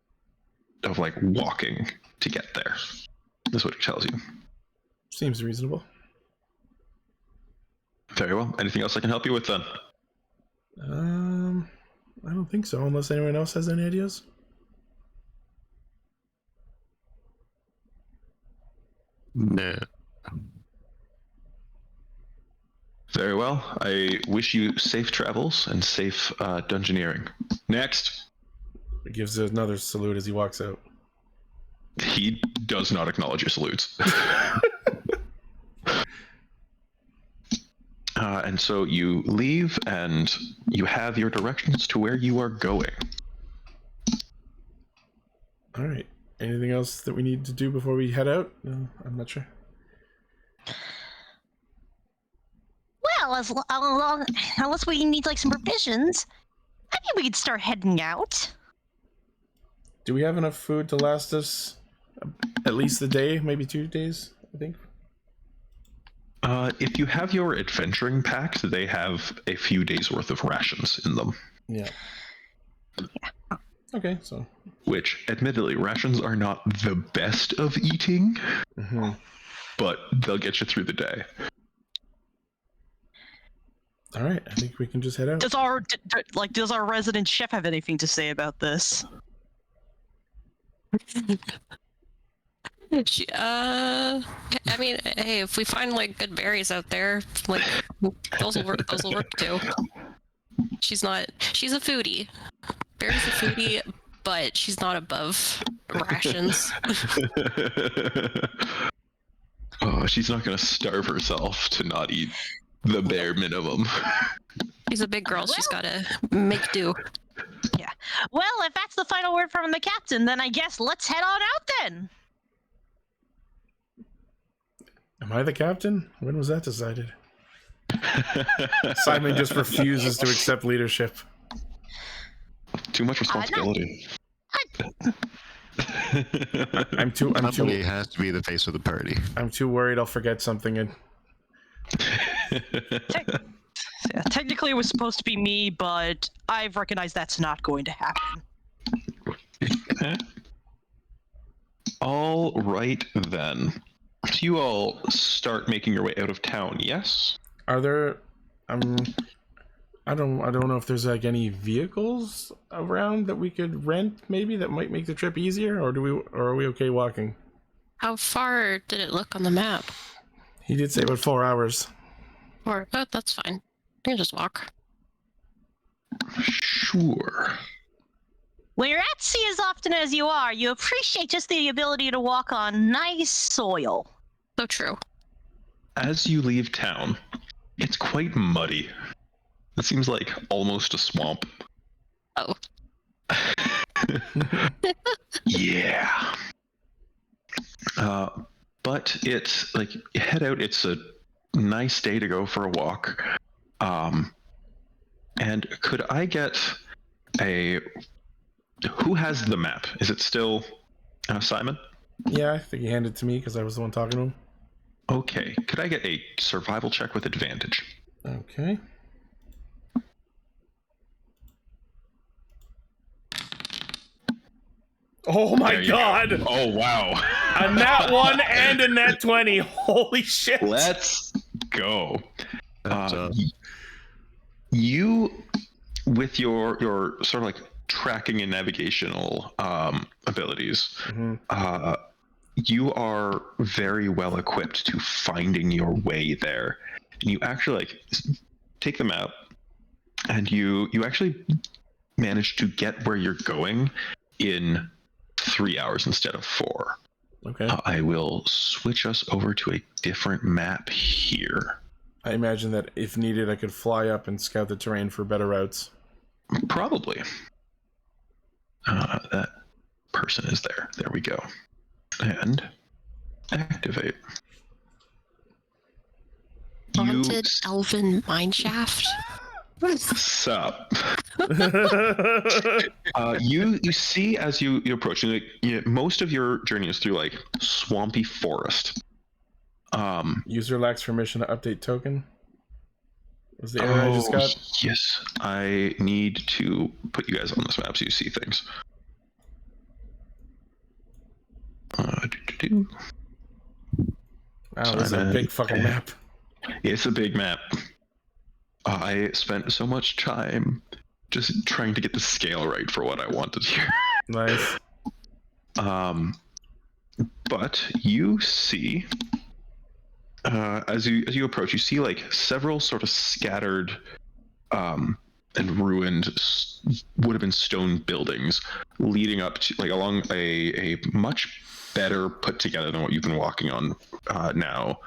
of like walking to get there. That's what it tells you. Seems reasonable. Very well. Anything else I can help you with then? I don't think so, unless anyone else has any ideas. No. Very well. I wish you safe travels and safe dungeoneering. Next. He gives another salute as he walks out. He does not acknowledge your salutes. And so you leave and you have your directions to where you are going. All right. Anything else that we need to do before we head out? No, I'm not sure. Well, unless we need like some provisions, I think we could start heading out. Do we have enough food to last us at least a day, maybe 2 days, I think? If you have your adventuring pack, they have a few days worth of rations in them. Yeah. Okay, so. Which, admittedly, rations are not the best of eating, but they'll get you through the day. All right, I think we can just head out. Does our resident chef have anything to say about this? I mean, hey, if we find like good berries out there, like those will work. Those will work too. She's a foodie. Barry's a foodie, but she's not above rations. Oh, she's not gonna starve herself to not eat the bare minimum. She's a big girl. She's gotta make do. Yeah. Well, if that's the final word from the captain, then I guess let's head on out then. Am I the captain? When was that decided? Simon just refuses to accept leadership. Too much responsibility. I'm too Somebody has to be the face of the party. I'm too worried I'll forget something. And Technically, it was supposed to be me, but I've recognized that's not going to happen. All right then. So you all start making your way out of town, yes? are there? I don't know if there's like any vehicles around that we could rent, maybe that might make the trip easier, or are we okay walking? How far did it look on the map? He did say about 4 hours. Oh, that's fine. You can just walk. Sure. When you're at sea as often as you are, you appreciate just the ability to walk on nice soil. So true. As you leave town, it's quite muddy. It seems like almost a swamp. Oh. Yeah. But it's like you head out. It's a nice day to go for a walk. And could I get a? Who has the map? Is it still Simon? Yeah, I think he handed it to me because I was the one talking to him. Okay. Could I get a survival check with advantage? Okay. Oh my There you god! go. Oh wow! A nat 1 and a nat 20. Holy shit! Let's go. That's, You, with your sort of like tracking and navigational abilities, you are very well equipped to finding your way there. And you actually like take them out, and you actually manage to get where you're going in 3 hours instead of 4. Okay. I will switch us over to a different map here. I imagine that if needed, I could fly up and scout the terrain for better routes. Probably. That person is there. There we go. And activate. Haunted elven mineshaft. Sup. You see as you approach, and most of your journey is through like swampy forest. User lacks permission to update token. Was the error I just got? Yes, I need to put you guys on this map so you see things. Wow, this is a big fucking map. It's a big map. I spent so much time just trying to get the scale right for what I wanted here. Nice. But you see, as you approach, you see like several sort of scattered and ruined would have been stone buildings leading up to like along a much better put together than what you've been walking on now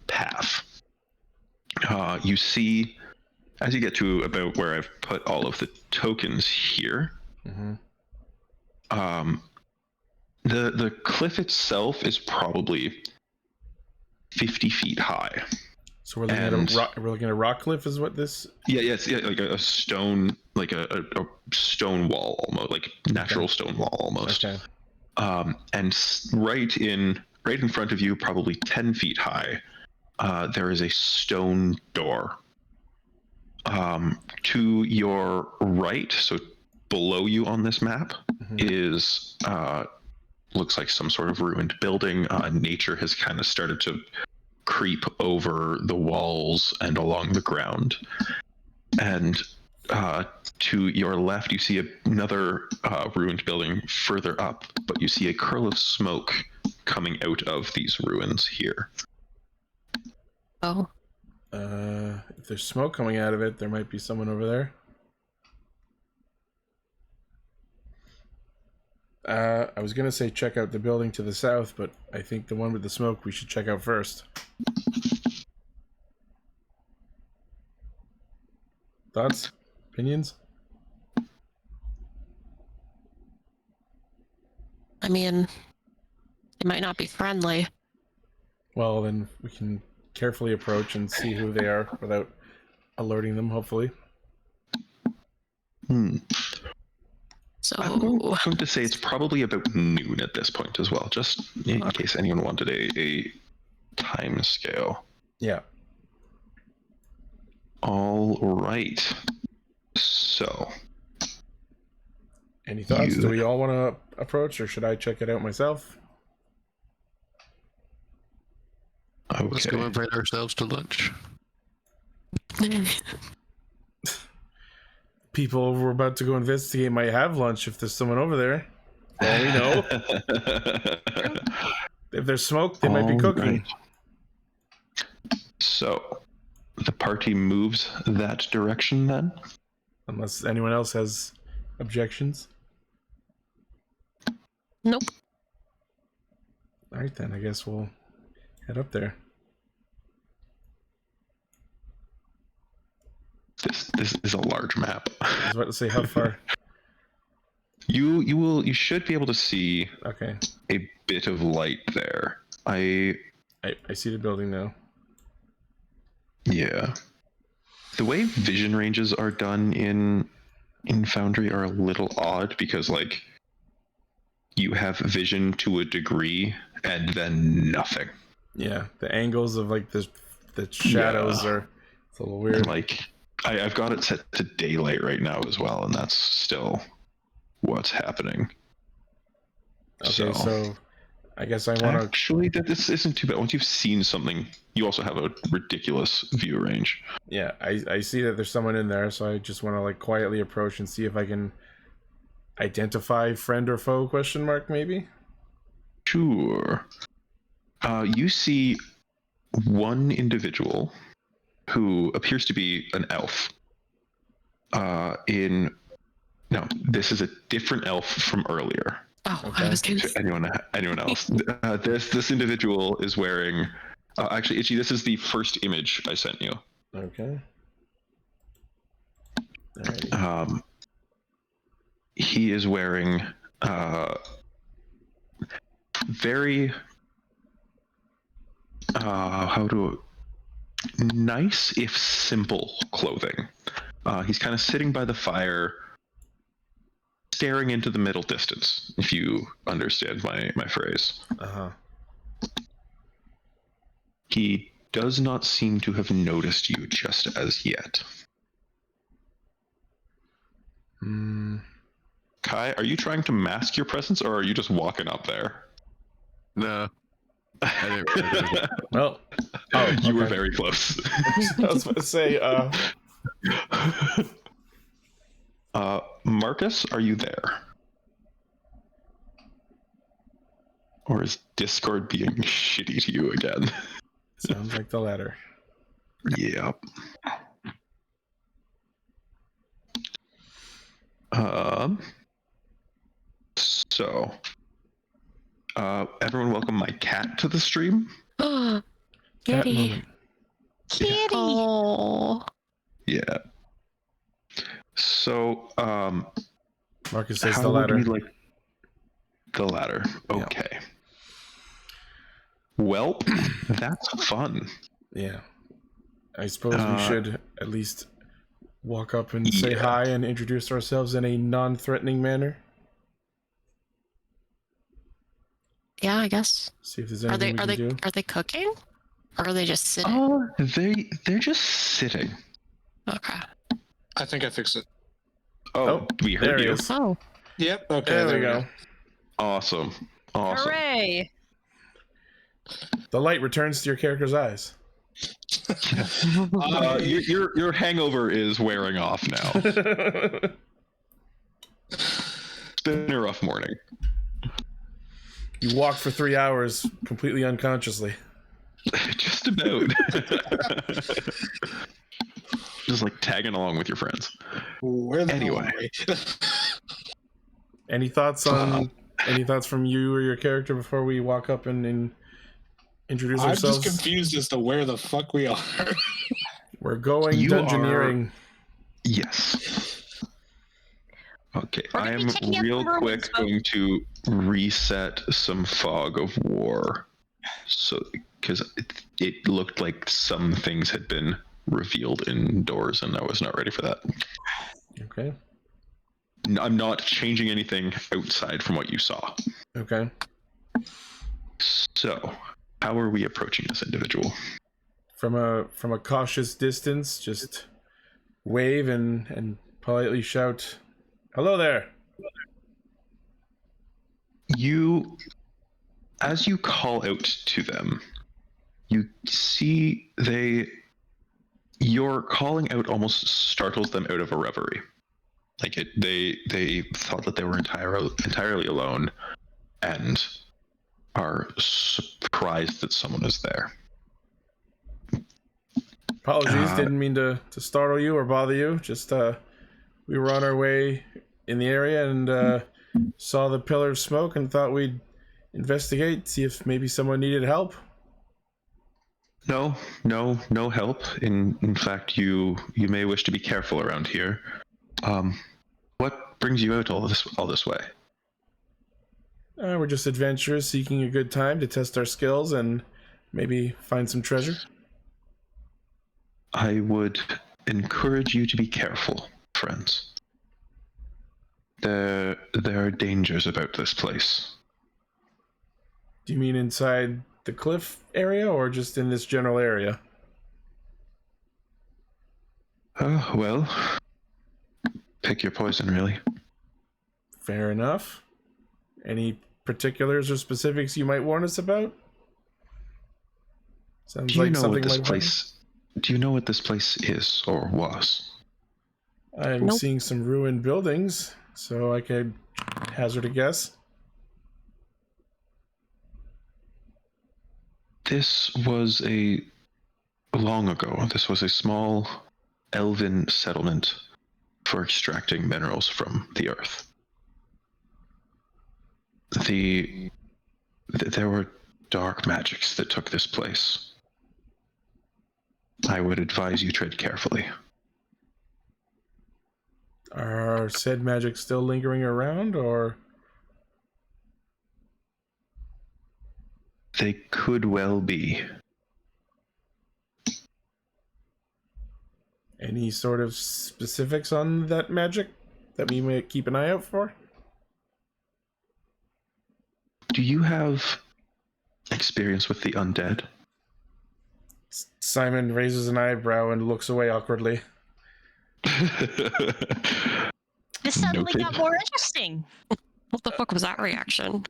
path. You see, as you get to about where I've put all of the tokens here, the cliff itself is probably 50 feet high. So we're looking at a rock cliff, is what this? Yeah, like a stone, like a stone wall almost, like natural stone wall almost. Okay. And right in front of you, probably 10 feet high, there is a stone door. To your right, so below you on this map, is looks like some sort of ruined building. Nature has kind of started to creep over the walls and along the ground. And to your left, you see another ruined building further up, but you see a curl of smoke coming out of these ruins here. Oh. If there's smoke coming out of it, there might be someone over there. I was gonna say check out the building to the south, but I think the one with the smoke we should check out first. Thoughts? Opinions? I mean, it might not be friendly. Well, then we can carefully approach and see who they are without alerting them, hopefully. So I'm going to say it's probably about noon at this point as well, just in case anyone wanted a time scale. Yeah. All right. So. Any thoughts? Do we all want to approach, or should I check it out myself? Okay. Let's go invite ourselves to lunch. People we're about to go investigate might have lunch if there's someone over there. For all we know. If there's smoke, they might be cooking. Right. So, the party moves that direction then? Unless anyone else has objections. Nope. Alright then, I guess we'll head up there. This is a large map. I was about to say how far. You should be able to see Okay. a bit of light there. I see the building now. Yeah. The way vision ranges are done in Foundry are a little odd because like you have vision to a degree and then nothing. Yeah, the angles of like the shadows are it's a little weird. And like I've got it set to daylight right now as well, and that's still what's happening. Okay, so I guess I want to. Actually, that this isn't too bad. Once you've seen something, you also have a ridiculous view range. Yeah, I see that there's someone in there, so I just want to like quietly approach and see if I can identify friend or foe? Question mark maybe. Sure. You see one individual who appears to be an elf. No, this is a different elf from earlier. Oh, Okay. I was gonna To anyone else. This individual is wearing. Actually, Itchy, this is the first image I sent you. Okay. Alrighty. He is wearing very nice if simple clothing. He's kind of sitting by the fire, staring into the middle distance, if you understand my phrase. Uh-huh. He does not seem to have noticed you just as yet. Kai, are you trying to mask your presence, or are you just walking up there? No. I didn't realize that. Well, You were okay. very close. I was about to say, Marcus, are you there? Or is Discord being shitty to you again? sounds like the latter. Yep. So, everyone welcome my cat to the stream. Oh, Cat kitty. moment. Kitty. Oh, Yeah. So, Marcus says how the would latter. we like the ladder? Yeah. Okay. Well, that's fun. Yeah. I suppose we should at least walk up and say Yeah. hi and introduce ourselves in a non-threatening manner. yeah, I guess. See if there's Are anything they we can do. are they cooking, or are they just sitting? They're just sitting. Okay. I think I fixed it. Oh, We there heard he you. is. Oh, Yep. Okay. There we go. Awesome. Hooray! The light returns to your character's eyes. Your hangover is wearing off now. It's been a rough morning. You walked for 3 hours completely unconsciously. Just about. Just like tagging along with your friends. Where the Anyway. hell are we? Any thoughts from you or your character before we walk up and introduce I'm ourselves? just confused as to where the fuck we are. We're going You dungeoneering. Yes. Okay, We're I gonna be am taking out real the quick Romans, going to reset some fog of war. So, because it looked like some things had been revealed indoors, and I was not ready for that. Okay. I'm not changing anything outside from what you saw. Okay. So, how are we approaching this individual? From a cautious distance, just wave and politely shout, "Hello there." As you call out to them, you see your calling out almost startles them out of a reverie. Like they thought that they were entirely alone, and are surprised that someone is there. Apologies, didn't mean to startle you or bother you. Just we were on our way in the area and saw the pillar of smoke and thought we'd investigate, see if maybe someone needed help. No help. In fact, you may wish to be careful around here. What brings you out all this way? We're just adventurers seeking a good time to test our skills and maybe find some treasure. I would encourage you to be careful, friends. There are dangers about this place. Do you mean inside the cliff area or just in this general area? Well, pick your poison, really. Fair enough. Any particulars or specifics you might warn us about? Sounds Do you like know what something this might place? Do you know what this place is or was? I'm Nope. seeing some ruined buildings, so I could hazard a guess. This was long ago. This was a small elven settlement for extracting minerals from the earth. There were dark magics that took this place. I would advise you tread carefully. Are said magic still lingering around, or They could well be. any sort of specifics on that magic that we may keep an eye out for? Do you have experience with the undead? Simon raises an eyebrow and looks away awkwardly. This suddenly Noted. got more interesting. What the fuck was that reaction?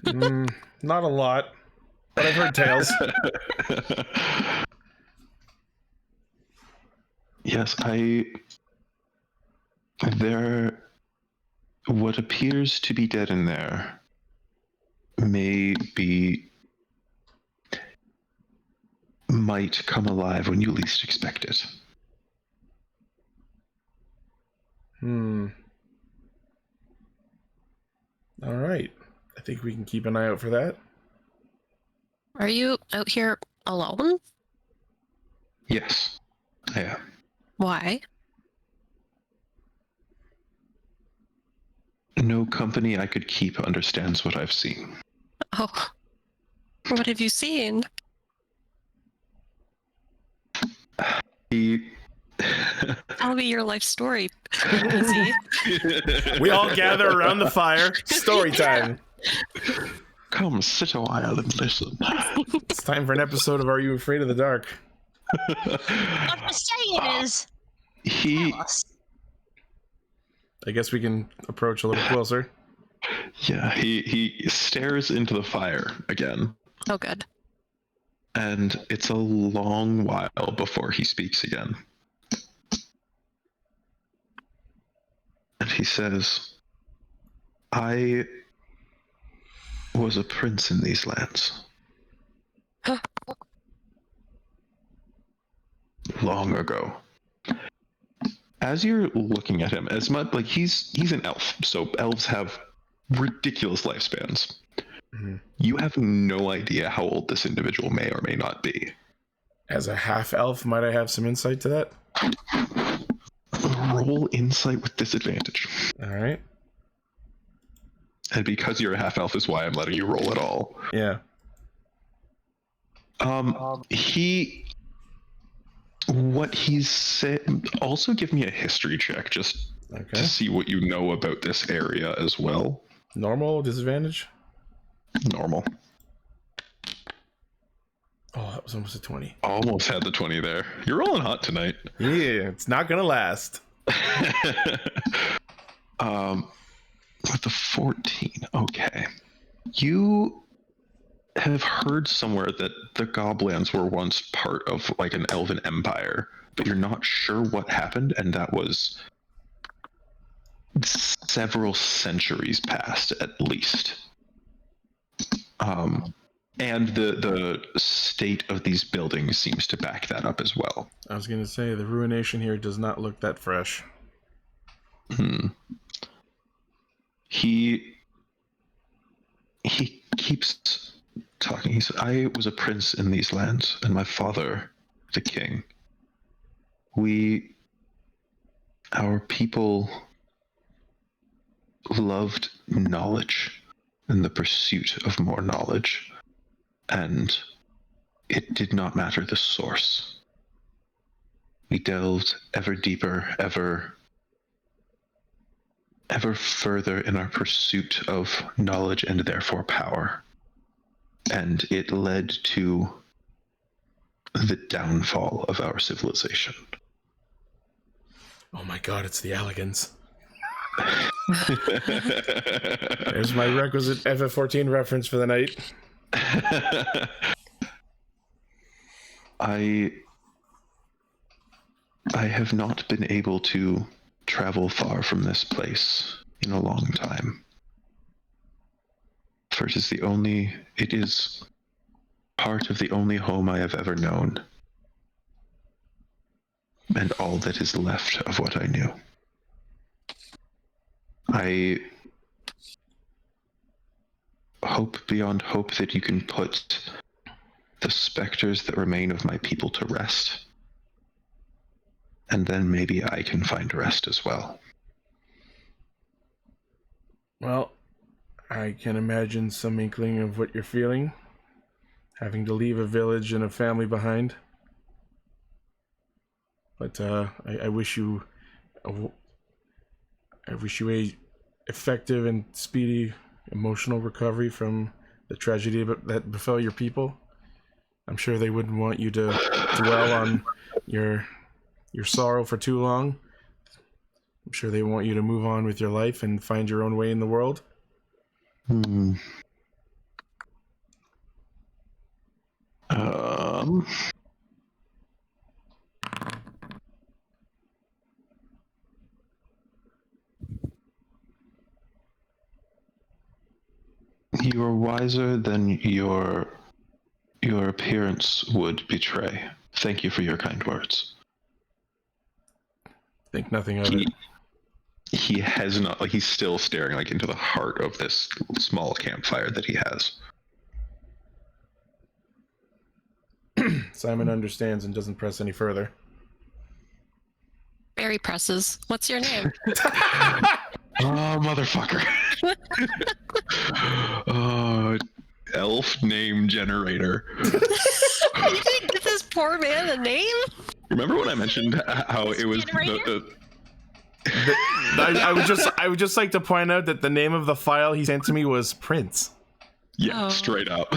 Not a lot, but I've heard tales. Yes, there, what appears to be dead in there might come alive when you least expect it. All right. I think we can keep an eye out for that. Are you out here alone? Yes, I am. Why? No company I could keep understands what I've seen. Oh. What have you seen? He... Tell me your life story. Easy. We all gather around the fire. Story time. Come sit a while and listen. It's time for an episode of Are You Afraid of the Dark? What I'm saying is, He... tell us. I guess we can approach a little closer. Yeah, he stares into the fire again. Oh, good. And it's a long while before he speaks again. And he says, I was a prince in these lands. Huh. Long ago. As you're looking at him, as much like he's an elf, so elves have ridiculous lifespans. Mm-hmm. You have no idea how old this individual may or may not be. As a half-elf, might I have some insight to that? Roll insight with disadvantage. All right. And because you're a half elf is why I'm letting you roll at all. Yeah. What he's said, also give me a history check just Okay. to see what you know about this area as well. Normal, disadvantage? Normal. Oh, that was almost a 20. Almost had the 20 there. You're rolling hot tonight. Yeah, it's not gonna last. With the 14, okay. You have heard somewhere that the Goblands were once part of like an elven empire, but you're not sure what happened, and that was several centuries past at least. And the state of these buildings seems to back that up as well. I was gonna say, the ruination here does not look that fresh. He keeps talking. He said, I was a prince in these lands, and my father, the king. Our people loved knowledge and the pursuit of more knowledge, and it did not matter the source. We delved ever deeper, ever further in our pursuit of knowledge and therefore power. And it led to the downfall of our civilization. Oh my god, it's the Alligans. There's my requisite FF14 reference for the night. I have not been able to travel far from this place in a long time. For it is part of the only home I have ever known, and all that is left of what I knew. I hope beyond hope that you can put the specters that remain of my people to rest, and then maybe I can find rest as well. Well, I can imagine some inkling of what you're feeling, having to leave a village and a family behind. But I wish you a effective and speedy emotional recovery from the tragedy that befell your people. I'm sure they wouldn't want you to dwell on your sorrow for too long. I'm sure they want you to move on with your life and find your own way in the world. You are wiser than your appearance would betray. Thank you for your kind words. Think nothing of it. He has not, he's still staring into the heart of this small campfire that he has. Simon understands and doesn't press any further. Barry presses. What's your name? Oh, motherfucker. Elf name generator. You didn't give this poor man a name? Remember when I mentioned how it was I would just like to point out that the name of the file he sent to me was Prince. Yeah, Oh. straight up.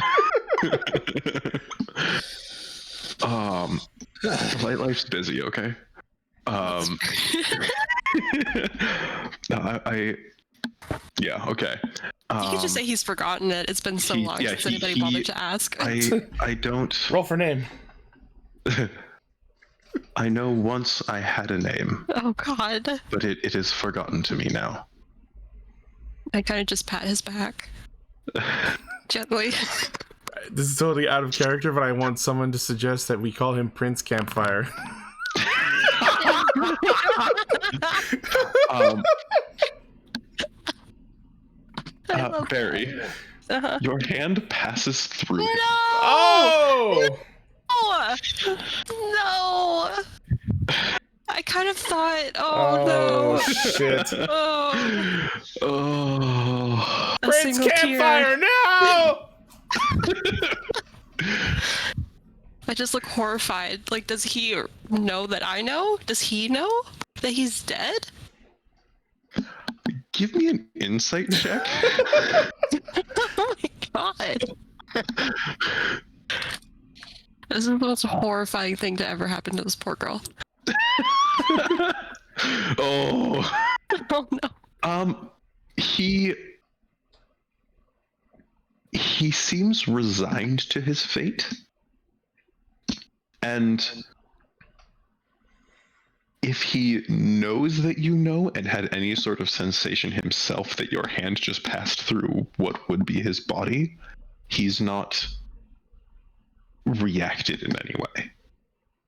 Life's busy, okay? Yeah, okay. You could just say he's forgotten it. It's been so long since anybody bothered to ask. I don't... Roll for name. I know once I had a name. Oh god. But it is forgotten to me now. I kind of just pat his back. Gently. This is totally out of character, but I want someone to suggest that we call him Prince Campfire. Barry, your hand passes through. No! Oh! No! I kind of thought, no. Shit. Oh. A Prince single Campfire, tear. no! I just look horrified. Like, does he know that I know? Does he know that he's dead? Give me an insight check. Oh my god. This is the most horrifying thing to ever happen to this poor girl. Oh. Oh no. He seems resigned to his fate. And if he knows that you know and had any sort of sensation himself that your hand just passed through what would be his body, he's not reacted in any way.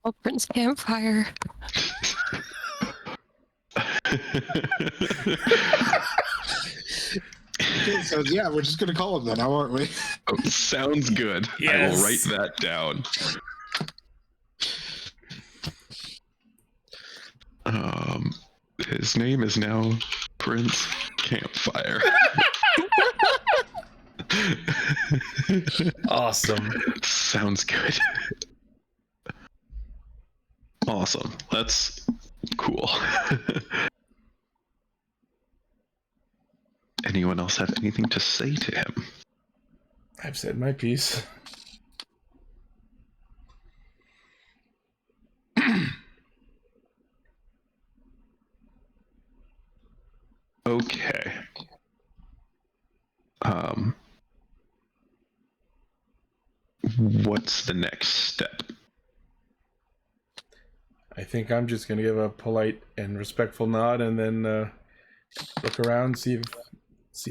Oh, Prince Campfire. Okay, so yeah, we're just gonna call him then, aren't we? Oh, sounds good. I will write Yes. that down. His name is now Prince Campfire. Awesome. Sounds good. Awesome. That's cool. Anyone else have anything to say to him? I've said my piece. Okay. What's the next step? I think I'm just gonna give a polite and respectful nod, and then look around, see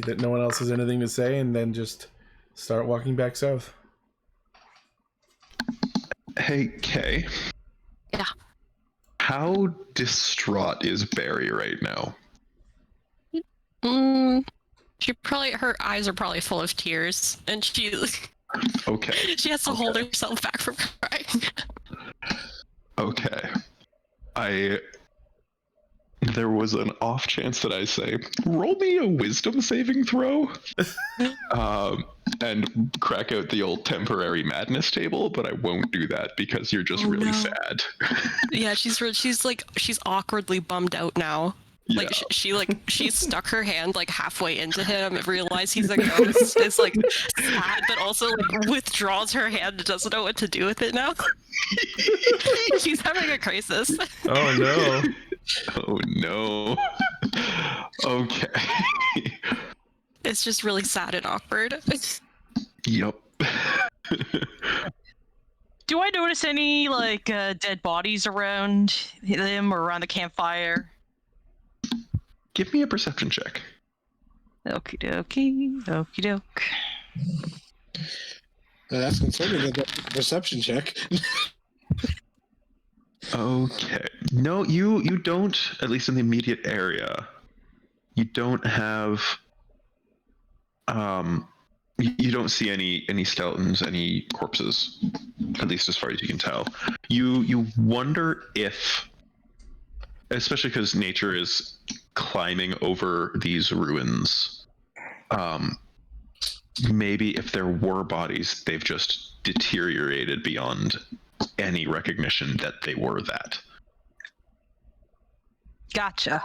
that no one else has anything to say, and then just start walking back south. Hey, Kay. Yeah. How distraught is Barry right now? Her eyes are probably full of tears, and she Okay. she has to hold herself back from crying. Okay. There was an off chance that I say, roll me a wisdom saving throw, and crack out the old temporary madness table, but I won't do that because you're just really no. sad. Yeah, she's awkwardly bummed out now. Like Yeah. she stuck her hand like halfway into him and realized he's a ghost. It's like sad, but also like withdraws her hand and doesn't know what to do with it now. She's having a crisis. Oh no. Oh no. Okay. It's just really sad and awkward. Yep. Do I notice any like dead bodies around him or around the campfire? Give me a perception check. Okie dokie, okie doke. That's concerning. The perception check. Okay. No, you don't, at least in the immediate area. You don't have you don't see any skeletons, any corpses, at least as far as you can tell. You wonder if, especially because nature is climbing over these ruins, maybe if there were bodies, they've just deteriorated beyond any recognition that they were that. Gotcha.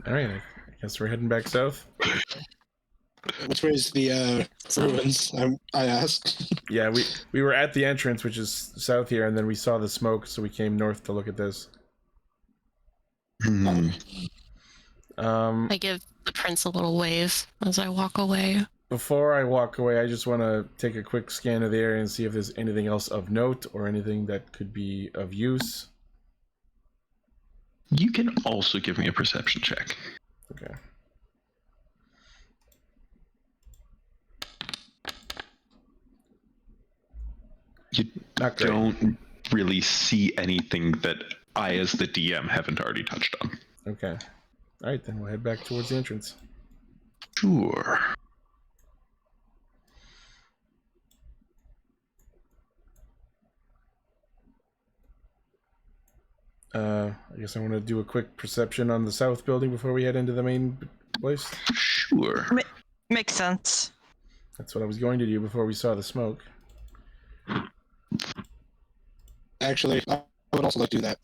All right, I guess we're heading back south. Which way is the ruins? I asked. Yeah, we were at the entrance, which is south here, and then we saw the smoke, so we came north to look at this. I give the prince a little wave as I walk away. Before I walk away, I just want to take a quick scan of the area and see if there's anything else of note or anything that could be of use. You can also give me a perception check. Okay. You Not great. don't really see anything that I, as the DM, haven't already touched on. Okay. All right, then we'll head back towards the entrance. Sure. I guess I want to do a quick perception on the south building before we head into the main place. Sure. Makes sense. That's what I was going to do before we saw the smoke. Actually, I would also like to do that.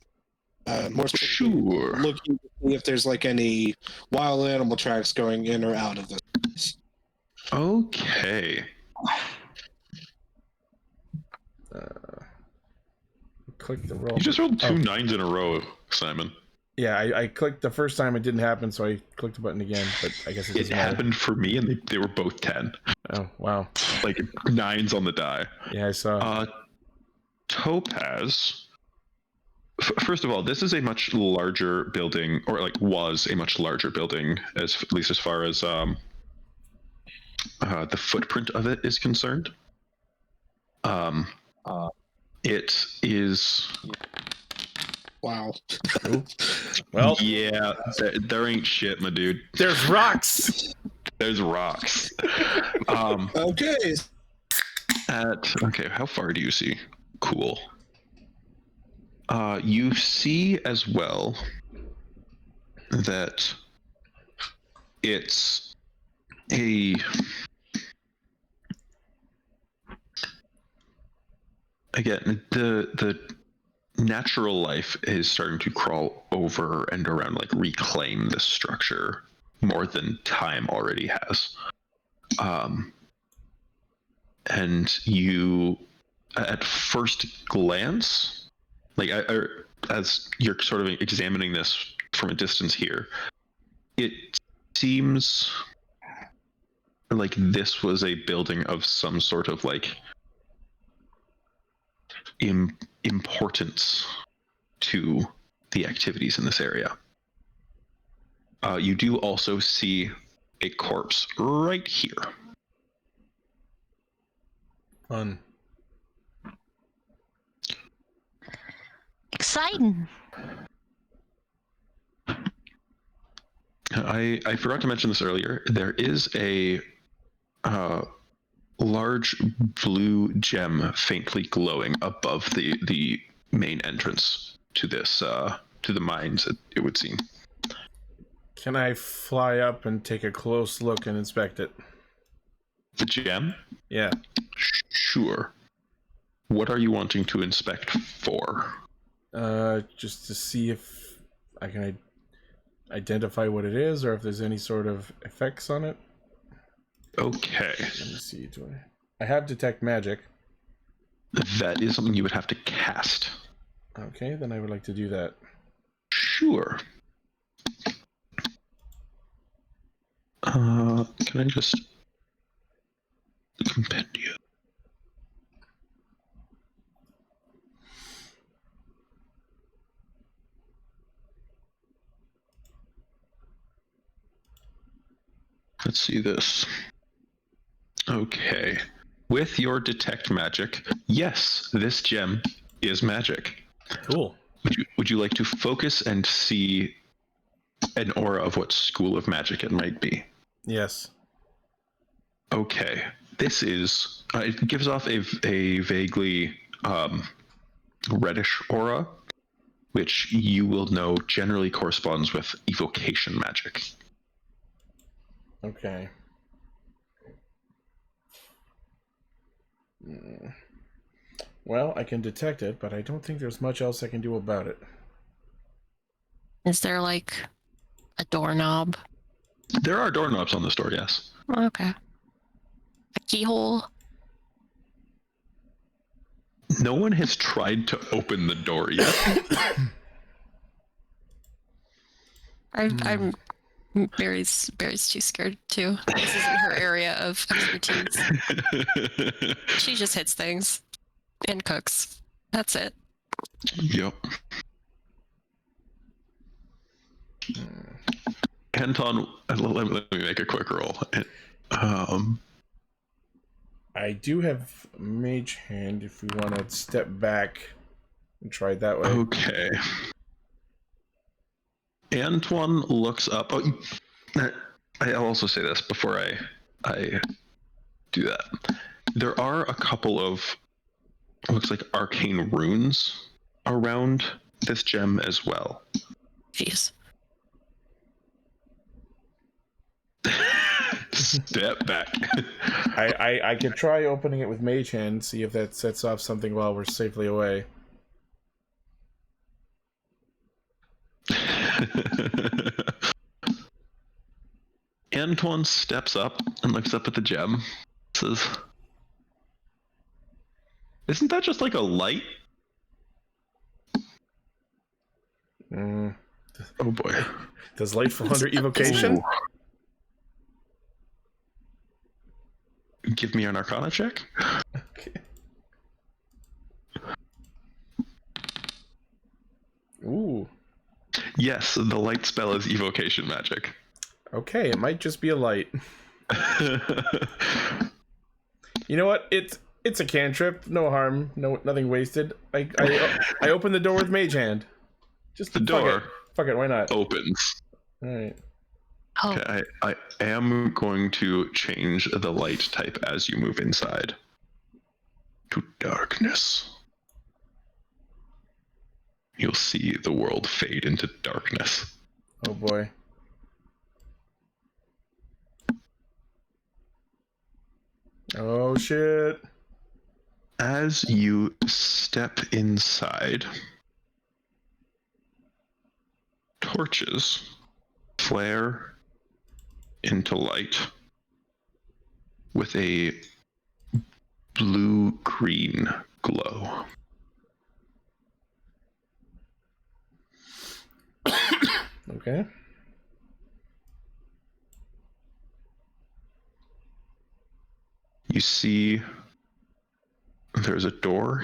More specifically, Sure. looking to see if there's like any wild animal tracks going in or out of this. Okay. Click the roll. You just rolled two Oh. 9s in a row, Simon. Yeah, I clicked the first time, it didn't happen, so I clicked the button again, but I guess it It doesn't matter. happened for me, and they were both 10. Oh, wow. Like 9s on the die. Yeah, I saw. Topaz. First of all, this is a much larger building, or like was a much larger building, at least as far as the footprint of it is concerned. It is Wow. Well, Yeah, there ain't shit, my dude. there's rocks. There's rocks. Okay. Okay, how far do you see? Cool. You see as well that it's a again the natural life is starting to crawl over and around, like reclaim this structure more than time already has. And you, at first glance, like as you're sort of examining this from a distance here, it seems like this was a building of some sort of like importance to the activities in this area. You do also see a corpse right here. Fun. Exciting. I forgot to mention this earlier. There is a large blue gem faintly glowing above the main entrance to this to the mines, it would seem. Can I fly up and take a close look and inspect it? The gem? Yeah. Sure. What are you wanting to inspect for? Just to see if I can identify what it is, or if there's any sort of effects on it. Okay. Let me see. I have detect magic. That is something you would have to cast. Okay, then I would like to do that. Sure. Can I just compendium? Let's see this. Okay. With your detect magic, yes, this gem is magic. Cool. Would you like to focus and see an aura of what school of magic it might be? Yes. Okay. This is it gives off a vaguely reddish aura, which you will know generally corresponds with evocation magic. Okay. Well, I can detect it, but I don't think there's much else I can do about it. Is there like a doorknob? There are doorknobs on this door, yes. Okay. A keyhole? No one has tried to open the door yet. I'm Barry's too scared too. This isn't her area of expertise. She just hits things and cooks. That's it. Yep. Anton, let me make a quick roll. I do have mage hand if we want to step back and try it that way. Okay. Antoine looks up. Oh, I'll also say this before I do that. There are a couple of looks like arcane runes around this gem as well. Jeez. Step back. I could try opening it with mage hand, see if that sets off something while we're safely away. Antoine steps up and looks up at the gem. Says, "Isn't that just like a light?" Mm. Oh boy. Does light fall under evocation? Give me an Arcana check. Okay. Ooh. Yes, the light spell is evocation magic. Okay, it might just be a light. You know what? It's a cantrip. No harm. Nothing wasted. I open the door with mage hand. Just The door Fuck it, why not? opens. All right. Oh, Okay, I am going to change the light type as you move inside to darkness. You'll see the world fade into darkness. Oh boy. Oh shit. As you step inside, torches flare into light with a blue-green glow. Okay. You see there's a door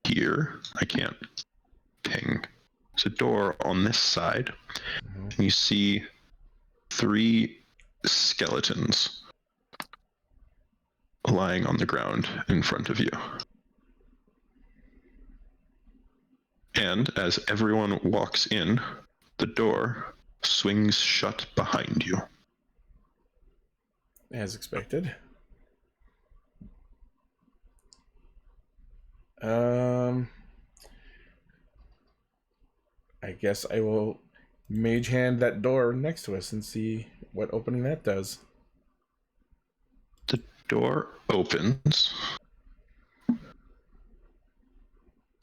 here. I can't ping. There's a door on this side. And you see 3 skeletons lying on the ground in front of you. And as everyone walks in, the door swings shut behind you. As expected. I guess I will mage hand that door next to us and see what opening that does. The door opens.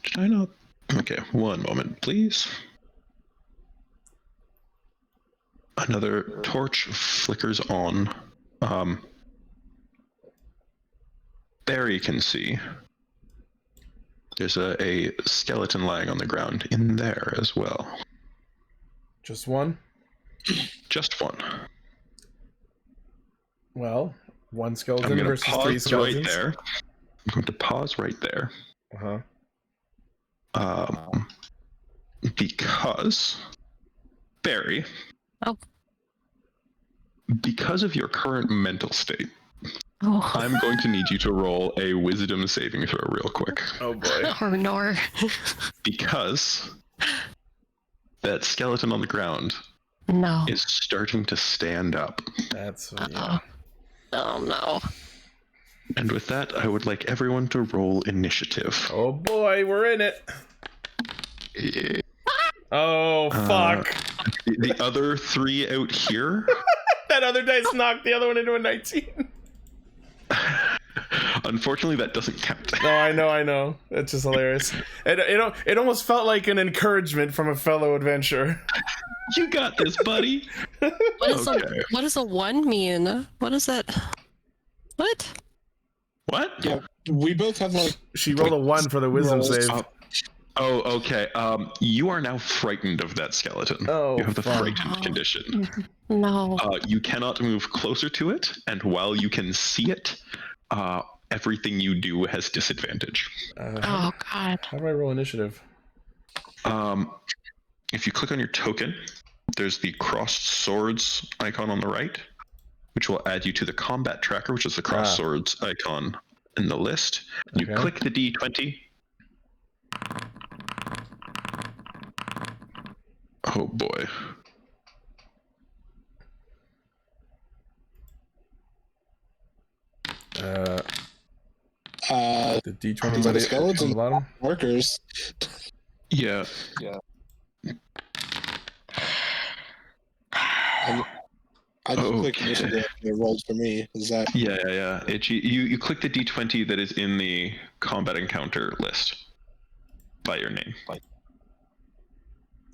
Did I not? Okay, one moment, please. Another torch flickers on. Barry can see. There's a skeleton lying on the ground in there as well. Just one? Just one. Well, one I'm skeleton going to versus 3 pause skeletons. right there. I'm going to pause right there. Uh-huh. Because, Barry. Oh. Because of your current mental state, Oh. I'm going to need you to roll a wisdom saving throw real quick. Oh boy. Or nor. Because that skeleton on the ground No. is starting to stand up. That's Uh-oh. Oh no. And with that, I would like everyone to roll initiative. Oh boy, we're in it. Oh fuck. The other 3 out here. That other dice knocked the other one into a 19. Unfortunately, that doesn't count. No, I know. That's just hilarious. It almost felt like an encouragement from a fellow adventurer. You got this, buddy. What does a 1 mean? What is that? What? What? Yeah, we both have like. She rolled a 1 for the wisdom rolls. save. Oh, okay. You are now frightened of that skeleton. Oh, you have the fuck. frightened condition. No. You cannot move closer to it, and while you can see it, everything you do has disadvantage. Oh god. How do I roll initiative? If you click on your token, there's the crossed swords icon on the right, which will add you to the combat tracker, which is the crossed swords icon in the list. You Okay. click the D20. Oh boy. The D20 These by are the skeletons. on the bottom. Workers. Yeah. I just clicked Okay. initiative and it rolled for me. Is that? Yeah. You click the D20 that is in the combat encounter list by your name.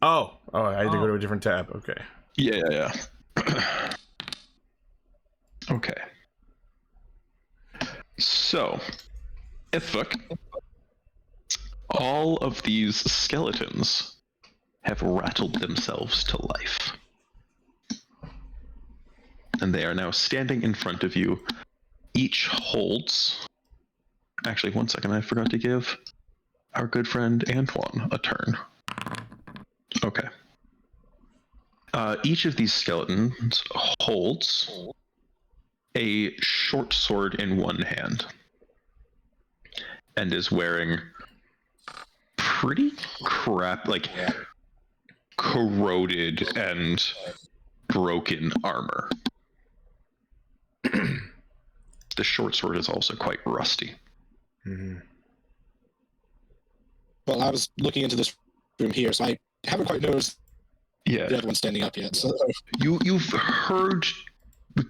Oh, I had to go to a different tab. Okay. Yeah. Okay. So, Ifuk, all of these skeletons have rattled themselves to life. And they are now standing in front of you. Each holds... Actually, one second, I forgot to give our good friend Antoine a turn. Okay. Each of these skeletons holds a short sword in one hand and is wearing pretty crap, like corroded and broken armor. The short sword is also quite rusty. Mm-hmm. Well, I was looking into this room here, so I haven't quite noticed Yeah, the other one standing up yet. So you've heard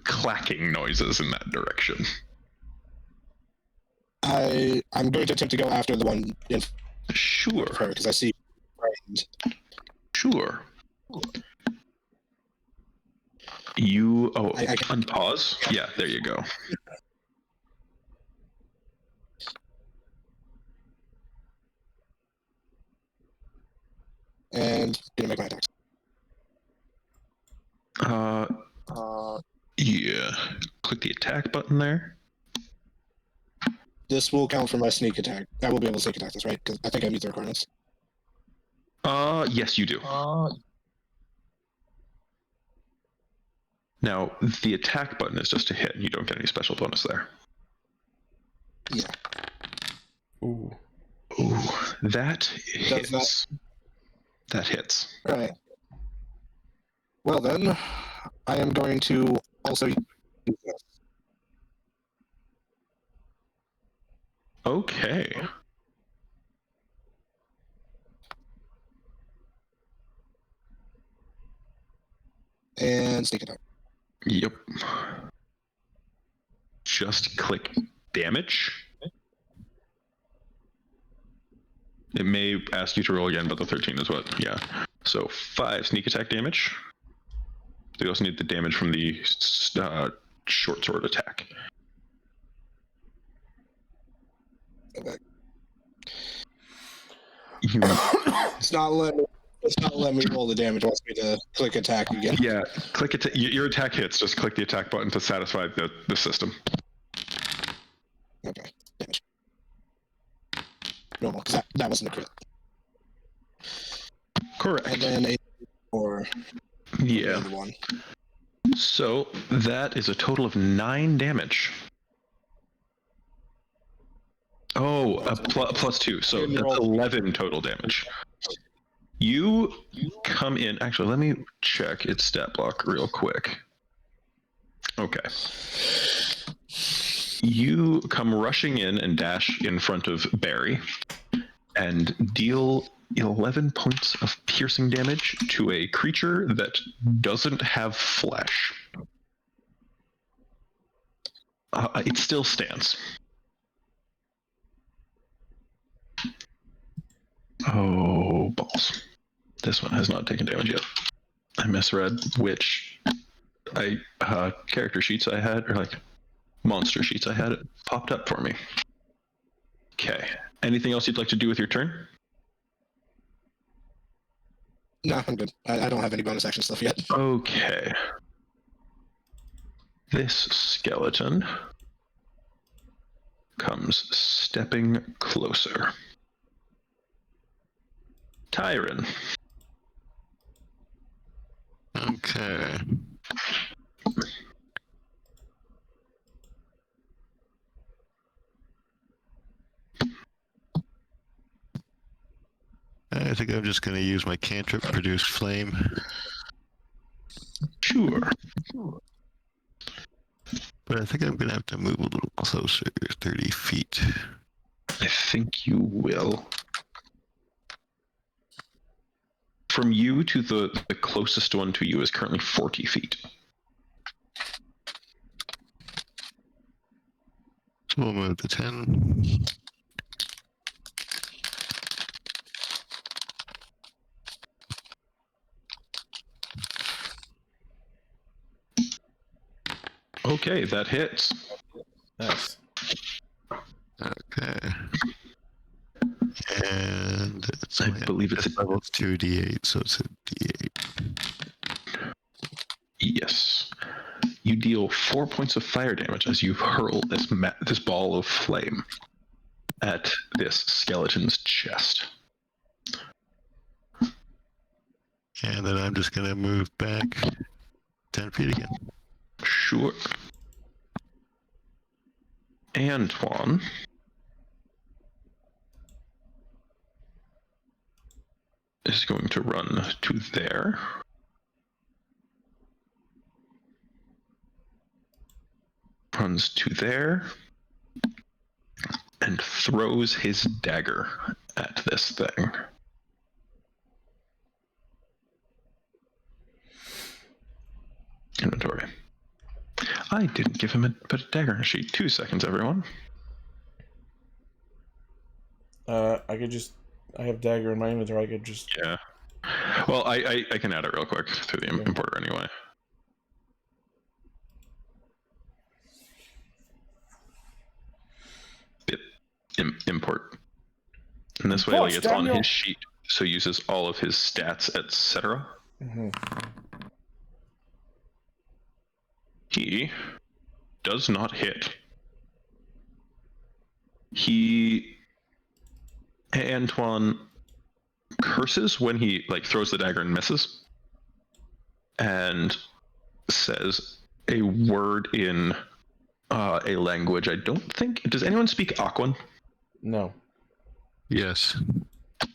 clacking noises in that direction. I'm going to attempt to go after the one in Sure, front of her because I see frightened. sure. You I unpause. Yeah, there you go. And gonna make my attacks. Yeah. Click the attack button there. This will count for my sneak attack. I will be able to sneak attack this, right? Because I think I meet the requirements. Yes, you do. Now, the attack button is just a hit. You don't get any special bonus there. Yeah. Ooh. Ooh, that hits. That hits. All right. Well then, I am going to also use this. Okay. And sneak attack. Yep. Just click damage. It may ask you to roll again, but the 13 is what? Yeah. So 5 sneak attack damage. They also need the damage from the short sword attack. Okay. You, It's not letting me roll the damage. It wants me to click attack again. yeah, click it. Your attack hits. Just click the attack button to satisfy the system. Okay. Damage. Normal, because that wasn't a crit. Correct. And then a for the Yeah. other one. So that is a total of 9 damage. Oh, plus 2. So that's 11 total damage. You come in. Actually, let me check its stat block real quick. Okay. You come rushing in and dash in front of Barry and deal 11 points of piercing damage to a creature that doesn't have flesh. It still stands. Oh, balls. This one has not taken damage yet. I misread which character sheets I had, or like monster sheets I had. It popped up for me. Okay. Anything else you'd like to do with your turn? No, I'm good. I don't have any bonus action stuff yet. Okay. This skeleton comes stepping closer. Tyron. Okay. I think I'm just going to use my cantrip, produce flame. Sure. But I think I'm going to have to move a little closer, 30 feet. I think you will. From you to the closest one to you is currently 40 feet. So we'll move to 10. Okay, that hits. Nice. Okay. And it's I believe it's a level 2d8, so it's a d8. yes. You deal 4 points of fire damage as you hurl this ball of flame at this skeleton's chest. And then I'm just going to move back 10 feet again. Sure. Antoine. Is He's going to run to there. Runs to there. And throws his dagger at this thing. Inventory. I didn't give him a dagger sheet. 2 seconds, everyone. I have dagger in my inventory. I could just. Yeah. Well, I can add it real quick through the importer anyway. Import. And this way, like, it's on his sheet, so he uses all of his stats, etc. Mm-hmm. He does not hit. Antoine curses when he throws the dagger and misses, and says a word in a language I don't think. Does anyone speak Aquan? No. Yes.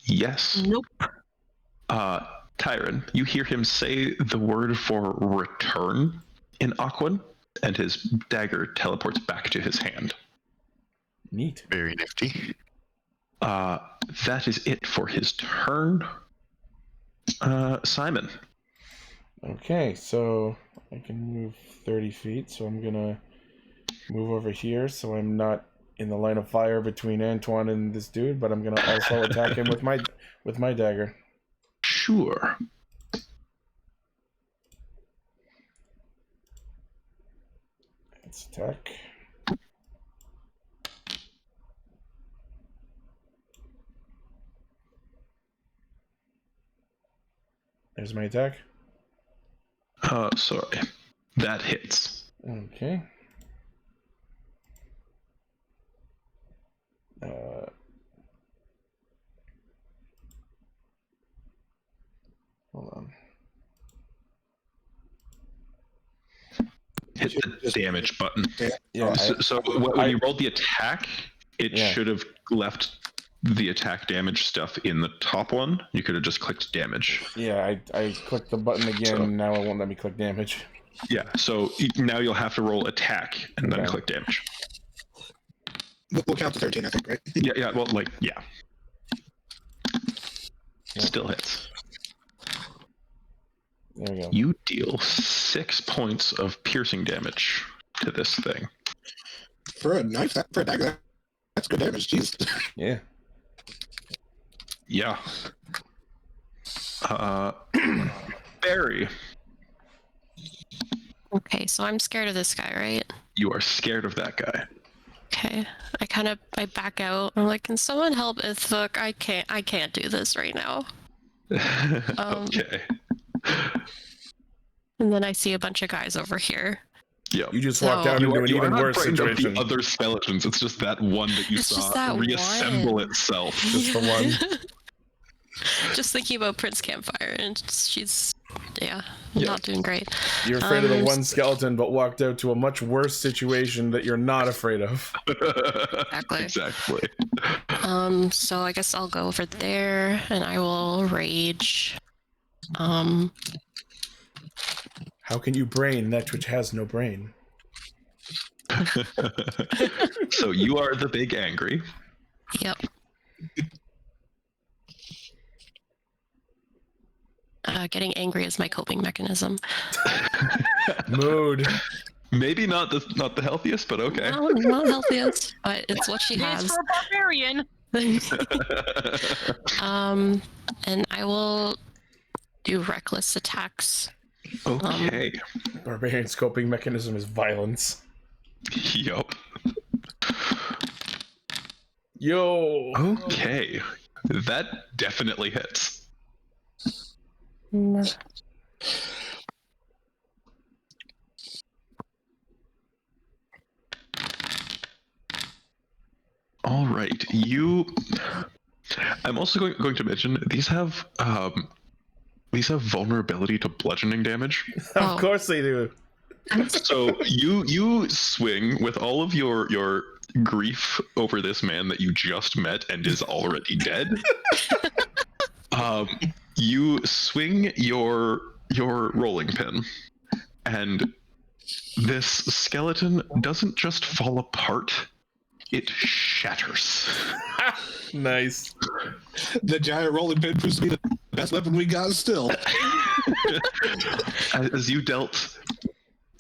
Yes. Nope. Tyron, you hear him say the word for return in Aquan, and his dagger teleports back to his hand. Neat. Very nifty. That is it for his turn. Simon. Okay, so I can move 30 feet, so I'm gonna move over here so I'm not in the line of fire between Antoine and this dude, but I'm gonna also attack him with my dagger. Sure. Let's attack. There's my attack. Sorry. That hits. Okay. Hold on. Hit the damage button. Yeah. So when you rolled the attack, it should have left the attack damage stuff in the top one. You could have just clicked damage. Yeah, I clicked the button again, and now it won't let me click damage. Yeah, so now you'll have to roll attack and then click damage. We'll count to 13, I think, right? Yeah, well, yeah. Still hits. There we go. You deal 6 points of piercing damage to this thing. For a knife, for a dagger, that's good damage, jeez. Yeah. Yeah. Barry. Okay, so I'm scared of this guy, right? You are scared of that guy. Okay. I back out. I'm like, can someone help Ithvuk? I can't do this right now. Okay. And then I see a bunch of guys over here. Yeah. You just walked down into an even worse situation. The other skeletons. It's just that one that you saw reassemble itself. Just the one. Just thinking about Prince Campfire, and she's not doing great. You're afraid of the one skeleton, but walked out to a much worse situation that you're not afraid of. Exactly. So I guess I'll go over there, and I will rage. How can you brain that which has no brain? So you are the big angry. Yep. Getting angry is my coping mechanism. Mood. Maybe not the healthiest, but okay. No, not healthiest, but it's what she has. It's for a barbarian. And I will do reckless attacks. Okay. Barbarian's coping mechanism is violence. Yup. Yo. Okay. That definitely hits. All right, I'm also going to mention these have vulnerability to bludgeoning damage. Of course they do. So you swing with all of your grief over this man that you just met and is already dead. You swing your rolling pin, and this skeleton doesn't just fall apart; it shatters. Nice. The giant rolling pin proves to be the best weapon we got still. As you dealt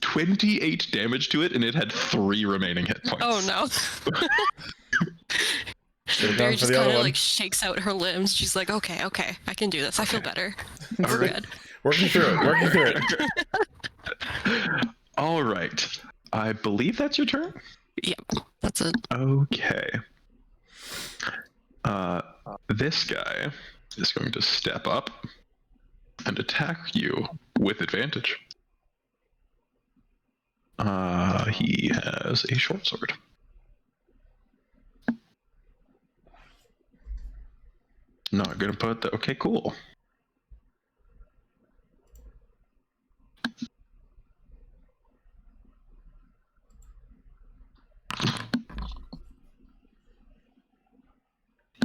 28 damage to it, and it had 3 remaining hit points. Oh no. Should have Barry gone for just the other kind of one. like shakes out her limbs. She's like, okay, I can do this. I feel better. We're good. Working through it. All right. I believe that's your turn. Yep, that's it. Okay. This guy is going to step up and attack you with advantage. He has a short sword. Not gonna put the. Okay, cool.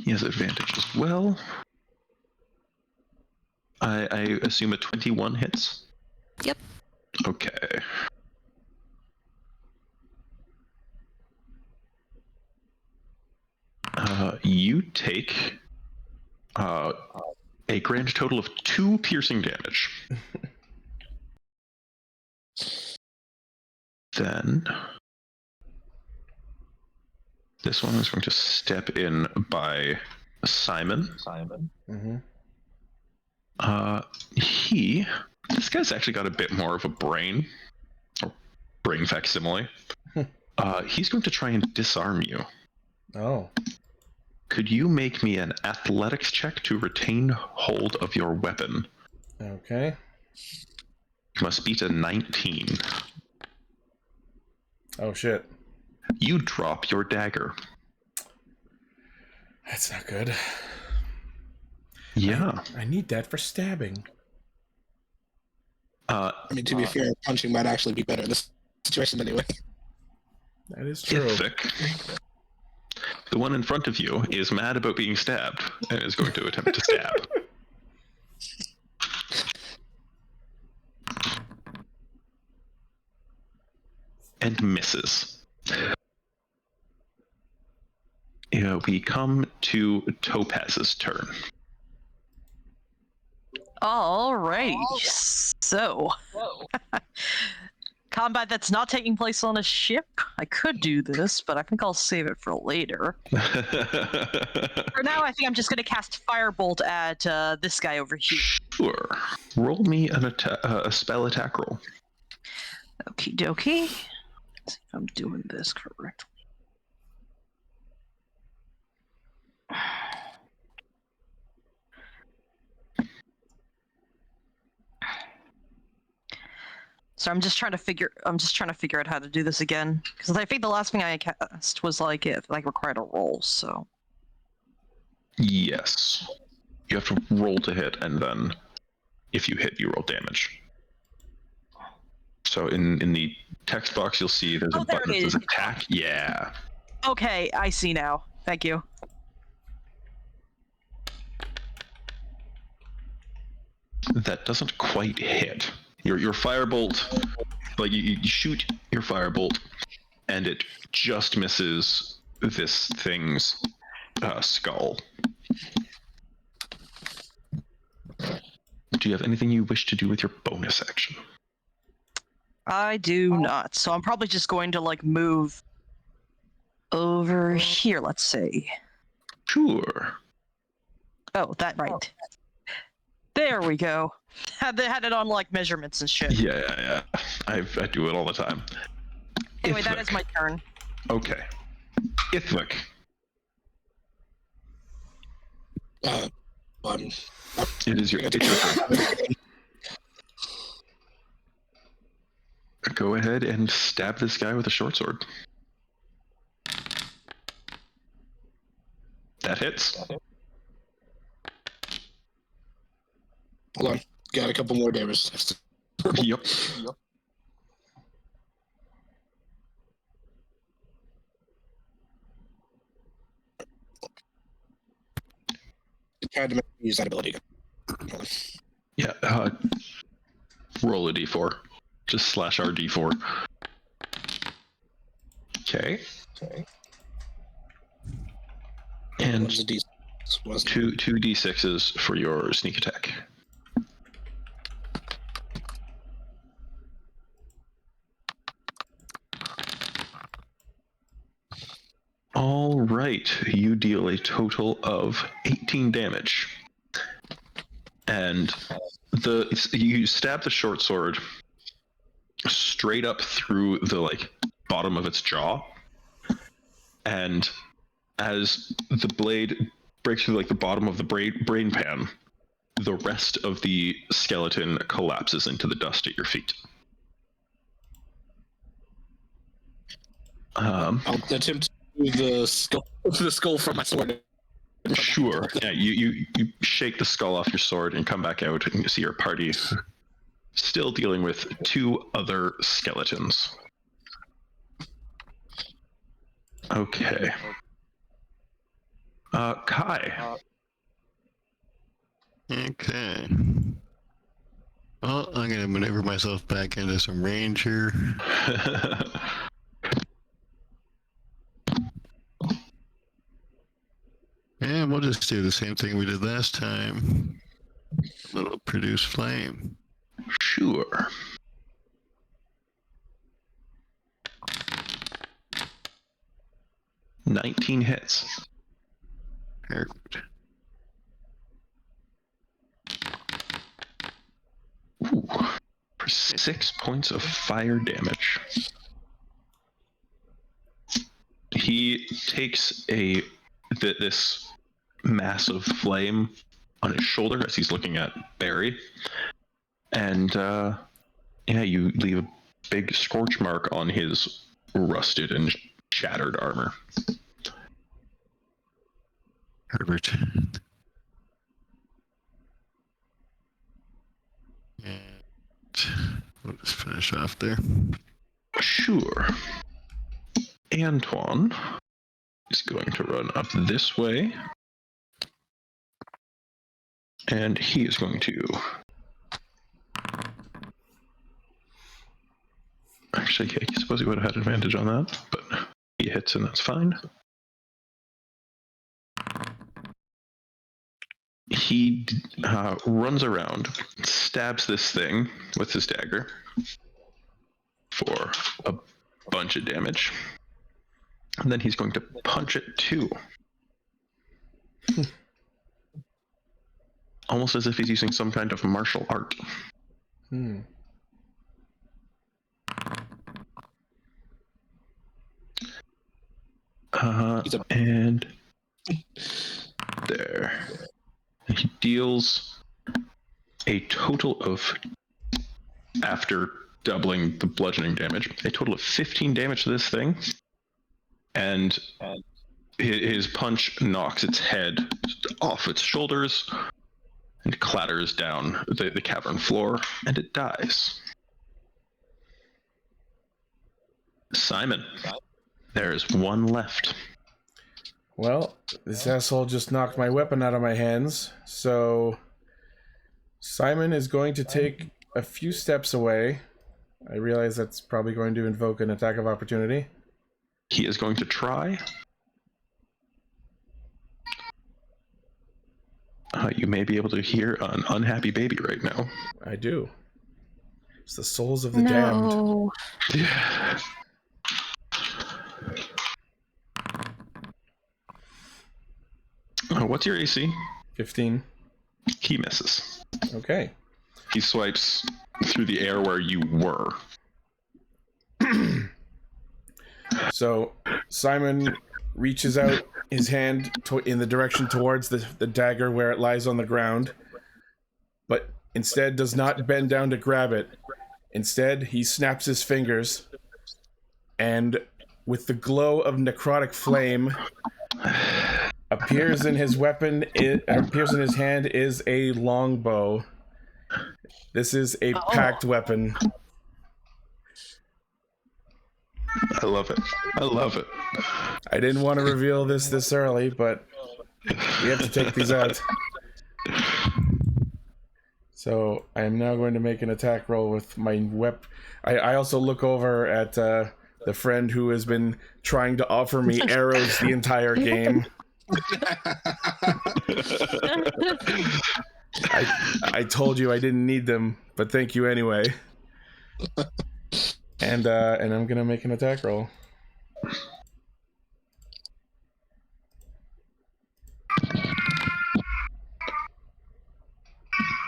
He has advantage as well. I assume a 21 hits? Yep. Okay. You take a grand total of 2 piercing damage. Then this one is going to step in by Simon. Mm-hmm. This guy's actually got a bit more of a brain, or brain facsimile. He's going to try and disarm you. Oh. Could you make me an athletics check to retain hold of your weapon? Okay. You must beat a 19. Oh shit. You drop your dagger. That's not good. Yeah. I need that for stabbing. I mean, to be fair, punching might actually be better in this situation anyway. That is true. Ithic, the one in front of you, is mad about being stabbed and is going to attempt to stab. And misses. We come to Topaz's turn. Alrighty. So, combat that's not taking place on a ship. I could do this, but I think I'll save it for later. For now, I think I'm just going to cast Firebolt at this guy over here. Sure. Roll me a spell attack roll. Okie dokie. Let's see if I'm doing this correctly. So I'm just trying to figure out how to do this again, because I think the last thing I cast was like it required a roll. So Yes. You have to roll to hit, and then if you hit, you roll damage. So in the text box, you'll see there's a there button it that says is. attack. Yeah. okay, I see now. Thank you. That doesn't quite hit. Your firebolt, like you shoot your firebolt, and it just misses this thing's skull. Do you have anything you wish to do with your bonus action? I do not. So I'm probably just going to like move over here. Let's see. Sure. Oh, that right. There we go. They had it on like measurements and shit. Yeah. I do it all the time. Anyway, that Ithwick. is my turn. Okay. Ithwick. It is it's your turn. Go ahead and stab this guy with a short sword. That hits. Hold on. Got a couple more damage. Yep. tried to make me use that ability again. Yeah, roll a d4. Just slash our d4. Okay. And What is the D6? What is it? two 2d6s for your sneak attack. All right, you deal a total of 18 damage, and you stab the short sword straight up through the bottom of its jaw, and as the blade breaks through the bottom of the brain pan, the rest of the skeleton collapses into the dust at your feet. I'll attempt to the skull from my sword. Sure. Yeah, you shake the skull off your sword and come back out, and you see your party still dealing with 2 other skeletons. Okay. Kai. Okay. Well, I'm gonna maneuver myself back into some range here. And we'll just do the same thing we did last time. A little produce flame. Sure. "19 hits. Perfect. Ooh, for 6 points of fire damage. He takes this mass of flame on his shoulder as he's looking at Barry, and you leave a big scorch mark on his rusted and shattered armor. Herbert. And we'll just finish off there. Sure. Antoine is going to run up this way, and he is going to... Actually, yeah, I suppose he would have had advantage on that, but he hits and that's fine. He runs around, stabs this thing with his dagger for a bunch of damage, and then he's going to punch it too. Almost as if he's using some kind of martial art. And there. He deals a total of, after doubling the bludgeoning damage, a total of 15 damage to this thing. And his punch knocks its head off its shoulders and clatters down the cavern floor, and it dies. Simon, there is one left. Well, this asshole just knocked my weapon out of my hands, so Simon is going to take a few steps away. I realize that's probably going to invoke an attack of opportunity. He is going to try. You may be able to hear an unhappy baby right now. I do. It's the souls of the damned. No. Yeah. What's your AC? 15. He misses. Okay. He swipes through the air where you were. So Simon reaches out his hand in the direction towards the dagger where it lies on the ground, but instead does not bend down to grab it. Instead, he snaps his fingers, and with the glow of necrotic flame, appears in his hand is a longbow. This is a packed weapon. I love it. I love it. I didn't want to reveal this early, but we have to take these out. So I am now going to make an attack roll with my weapon. I also look over at the friend who has been trying to offer me arrows the entire game. I told you I didn't need them, but thank you anyway. And I'm gonna make an attack roll.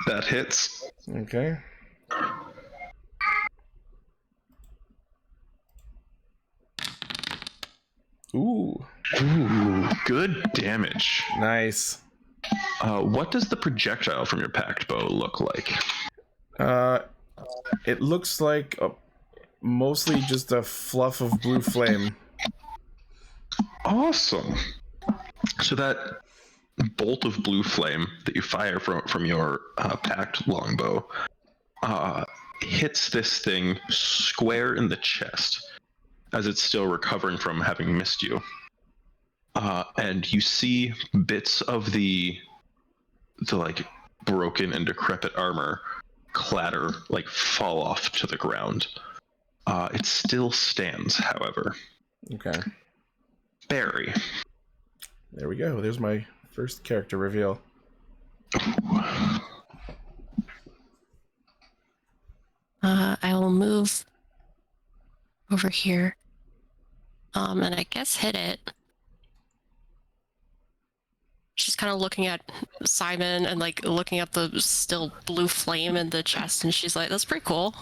That hits. Okay. Ooh, Good damage. nice. What does the projectile from your packed bow look like? It looks like mostly just a fluff of blue flame. Awesome. So that bolt of blue flame that you fire from your packed longbow hits this thing square in the chest as it's still recovering from having missed you. And you see bits of the like broken and decrepit armor clatter, like fall off to the ground. It still stands, however. Okay. Barry. There we go. There's my first character reveal. I will move over here. And I guess hit it. She's kind of looking at Simon and like looking at the still blue flame in the chest, and she's like, "That's pretty cool.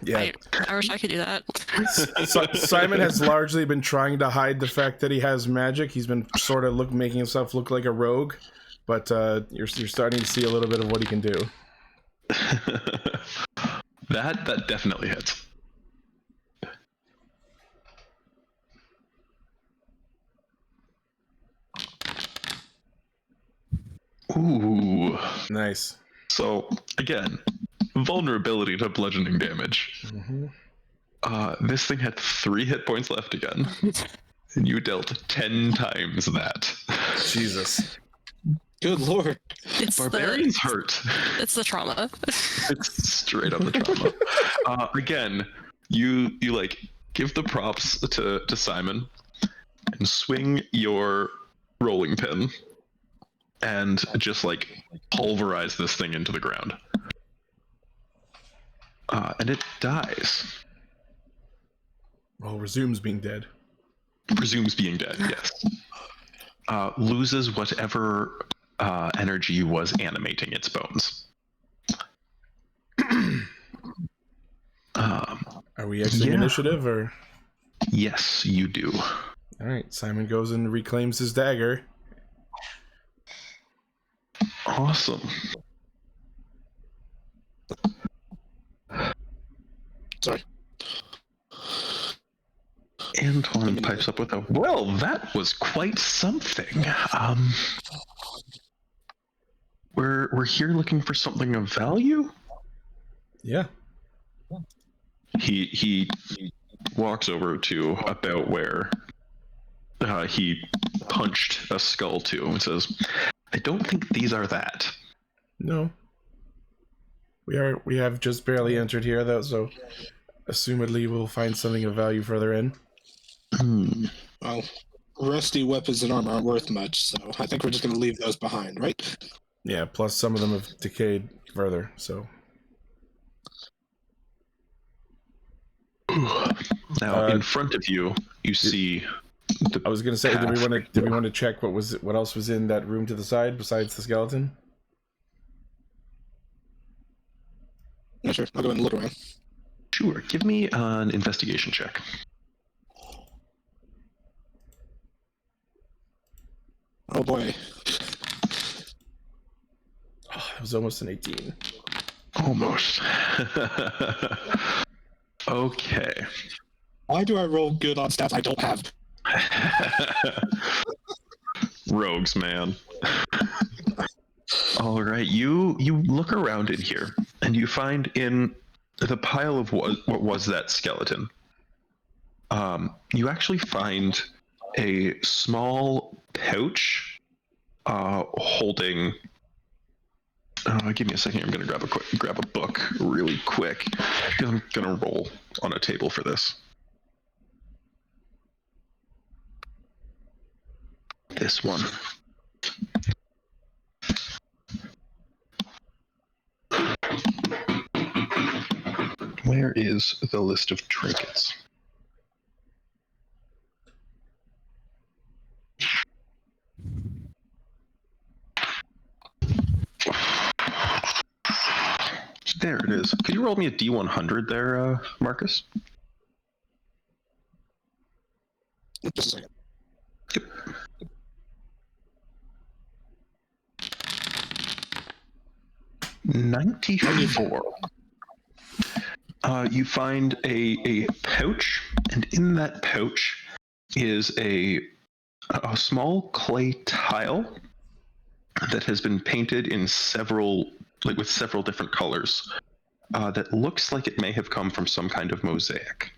Yeah. I wish I could do that." Simon has largely been trying to hide the fact that he has magic. He's been sort of making himself look like a rogue, but you're starting to see a little bit of what he can do. that definitely hits. Ooh. Nice. So, again, vulnerability to bludgeoning damage. Mm-hmm. This thing had 3 hit points left again, and you dealt 10 times that. Jesus. Good lord. It's Barbarians hurt. It's the trauma. It's straight up the trauma. Again, you like give the props to Simon and swing your rolling pin and just like pulverize this thing into the ground. And it dies. Well, resumes being dead. Presumes being dead, yes. Loses whatever energy was animating its bones. Are we exiting initiative, or? Yes, you do. All right, Simon goes and reclaims his dagger. Awesome. Sorry. Antoine pipes up with a, well, that was quite something. We're here looking for something of value? Yeah. He walks over to about where he punched a skull to and says, I don't think these are that. No. We have just barely entered here, though, so assumedly we'll find something of value further in. Well, rusty weapons and armor aren't worth much, so I think we're just going to leave those behind, right? Yeah, plus some of them have decayed further, so. Now, in front of you, you see. I was gonna say, did we want to check what else was in that room to the side besides the skeleton? Yeah, sure. I'll go and look around. Sure. Give me an investigation check. Oh boy. Oh, it was almost an 18. Almost. Okay. Why do I roll good on stats I don't have? Rogues, man. All right, you look around in here, and you find in the pile of what was that skeleton. You actually find a small pouch holding Give me a second. I'm gonna grab a book really quick. I'm gonna roll on a table for this. This one. Where is the list of trinkets? There it is. Could you roll me a D100 there, Marcus? Just a second. Yep. 94. You find a pouch, and in that pouch is a small clay tile that has been painted in with several different colors. That looks like it may have come from some kind of mosaic.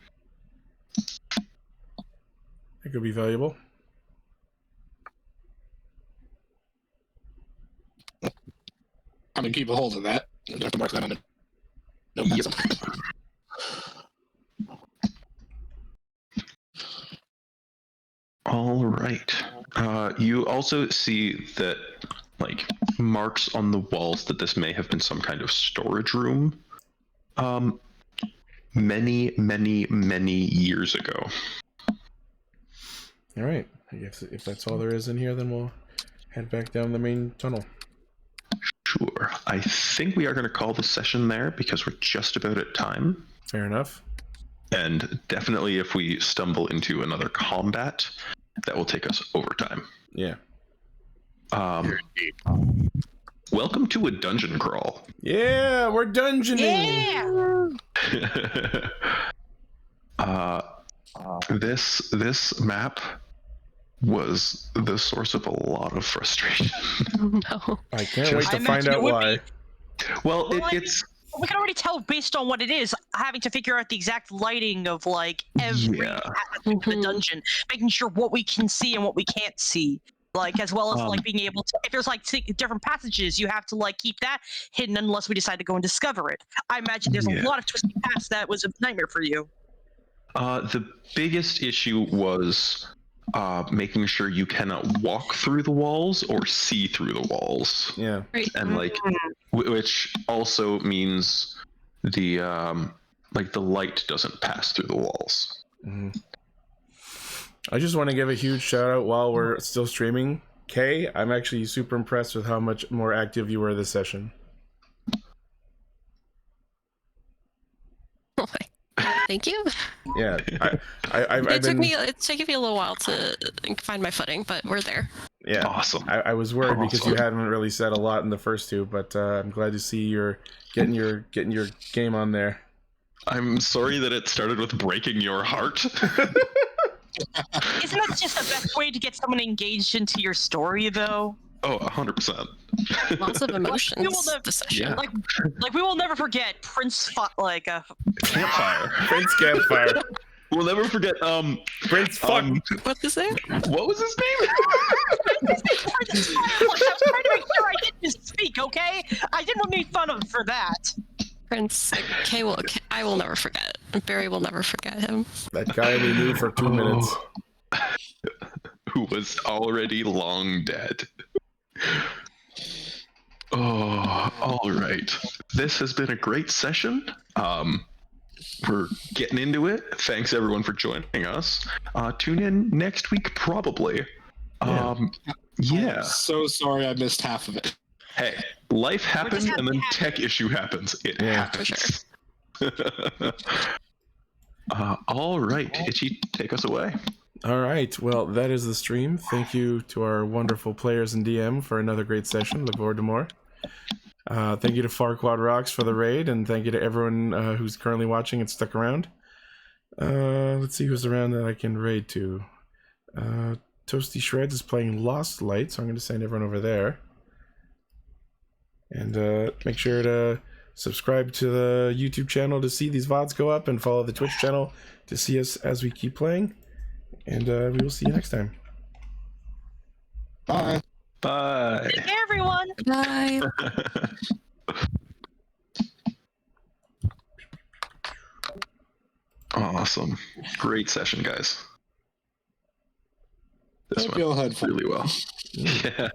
That could be valuable. I'm gonna keep a hold of that. I have to mark that on it. No, Yep. All right. You also see that, like, marks on the walls that this may have been some kind of storage room. Many, many, many years ago. All right. I guess if that's all there is in here, then we'll head back down the main tunnel. Sure. I think we are going to call the session there because we're just about at time. Fair enough. And definitely if we stumble into another combat, that will take us over time. Yeah. Welcome to a dungeon crawl. Yeah, we're dungeoning. Yeah. This map was the source of a lot of frustration. No. I can't wait I to find imagine out it would why. Well, it's... We can already tell based on what it is, having to figure out the exact lighting of like every aspect of the dungeon, making sure what we can see and what we can't see. Like, as well as like being able to, if there's like different passages, you have to like keep that hidden unless we decide to go and discover it. I imagine there's a lot of twisting paths that was a nightmare for you. The biggest issue was making sure you cannot walk through the walls or see through the walls. Yeah. And like, which also means the the light doesn't pass through the walls. Mm-hmm. I just want to give a huge shout out while we're still streaming. Kay, I'm actually super impressed with how much more active you were this session. Oh my. Thank you. Yeah, It took me a little while to find my footing, but we're there. Yeah, awesome. I was worried because you hadn't really said a lot in the first two, but I'm glad to see you're getting your game on there. I'm sorry that it started with breaking your heart. Isn't that just the best way to get someone engaged into your story, though? Oh, 100%. Lots of emotions. The session. Like we will never forget Prince Campfire. Prince Campfire. We'll never forget Prince Fuck. What is it? What was his name? Prince Fire. Like, I was trying to make sure I didn't speak, okay? I didn't want to make fun of him for that. Prince I will never forget. Barry will never forget him. That guy we knew for 2 minutes. Who was already long dead. Oh, all right. This has been a great session. We're getting into it. Thanks everyone for joining us. Tune in next week, probably. I'm so sorry I missed half of it. Hey, life happens and then tech issue happens. It happens. For sure. All right, Itchy, take us away. All right, well, that is the stream. Thank you to our wonderful players and DM for another great session. Look forward to more. Thank you to Farquad Rocks for the raid, and thank you to everyone who's currently watching and stuck around. Let's see who's around that I can raid to. Toasty Shreds is playing Lost Light, so I'm going to send everyone over there. And make sure to subscribe to the YouTube channel to see these VODs go up, and follow the Twitch channel to see us as we keep playing. And we will see you next time. Bye. Bye. Take care, everyone. Bye. Awesome. Great session, guys. This Hope went you all had fun. really well. Yeah.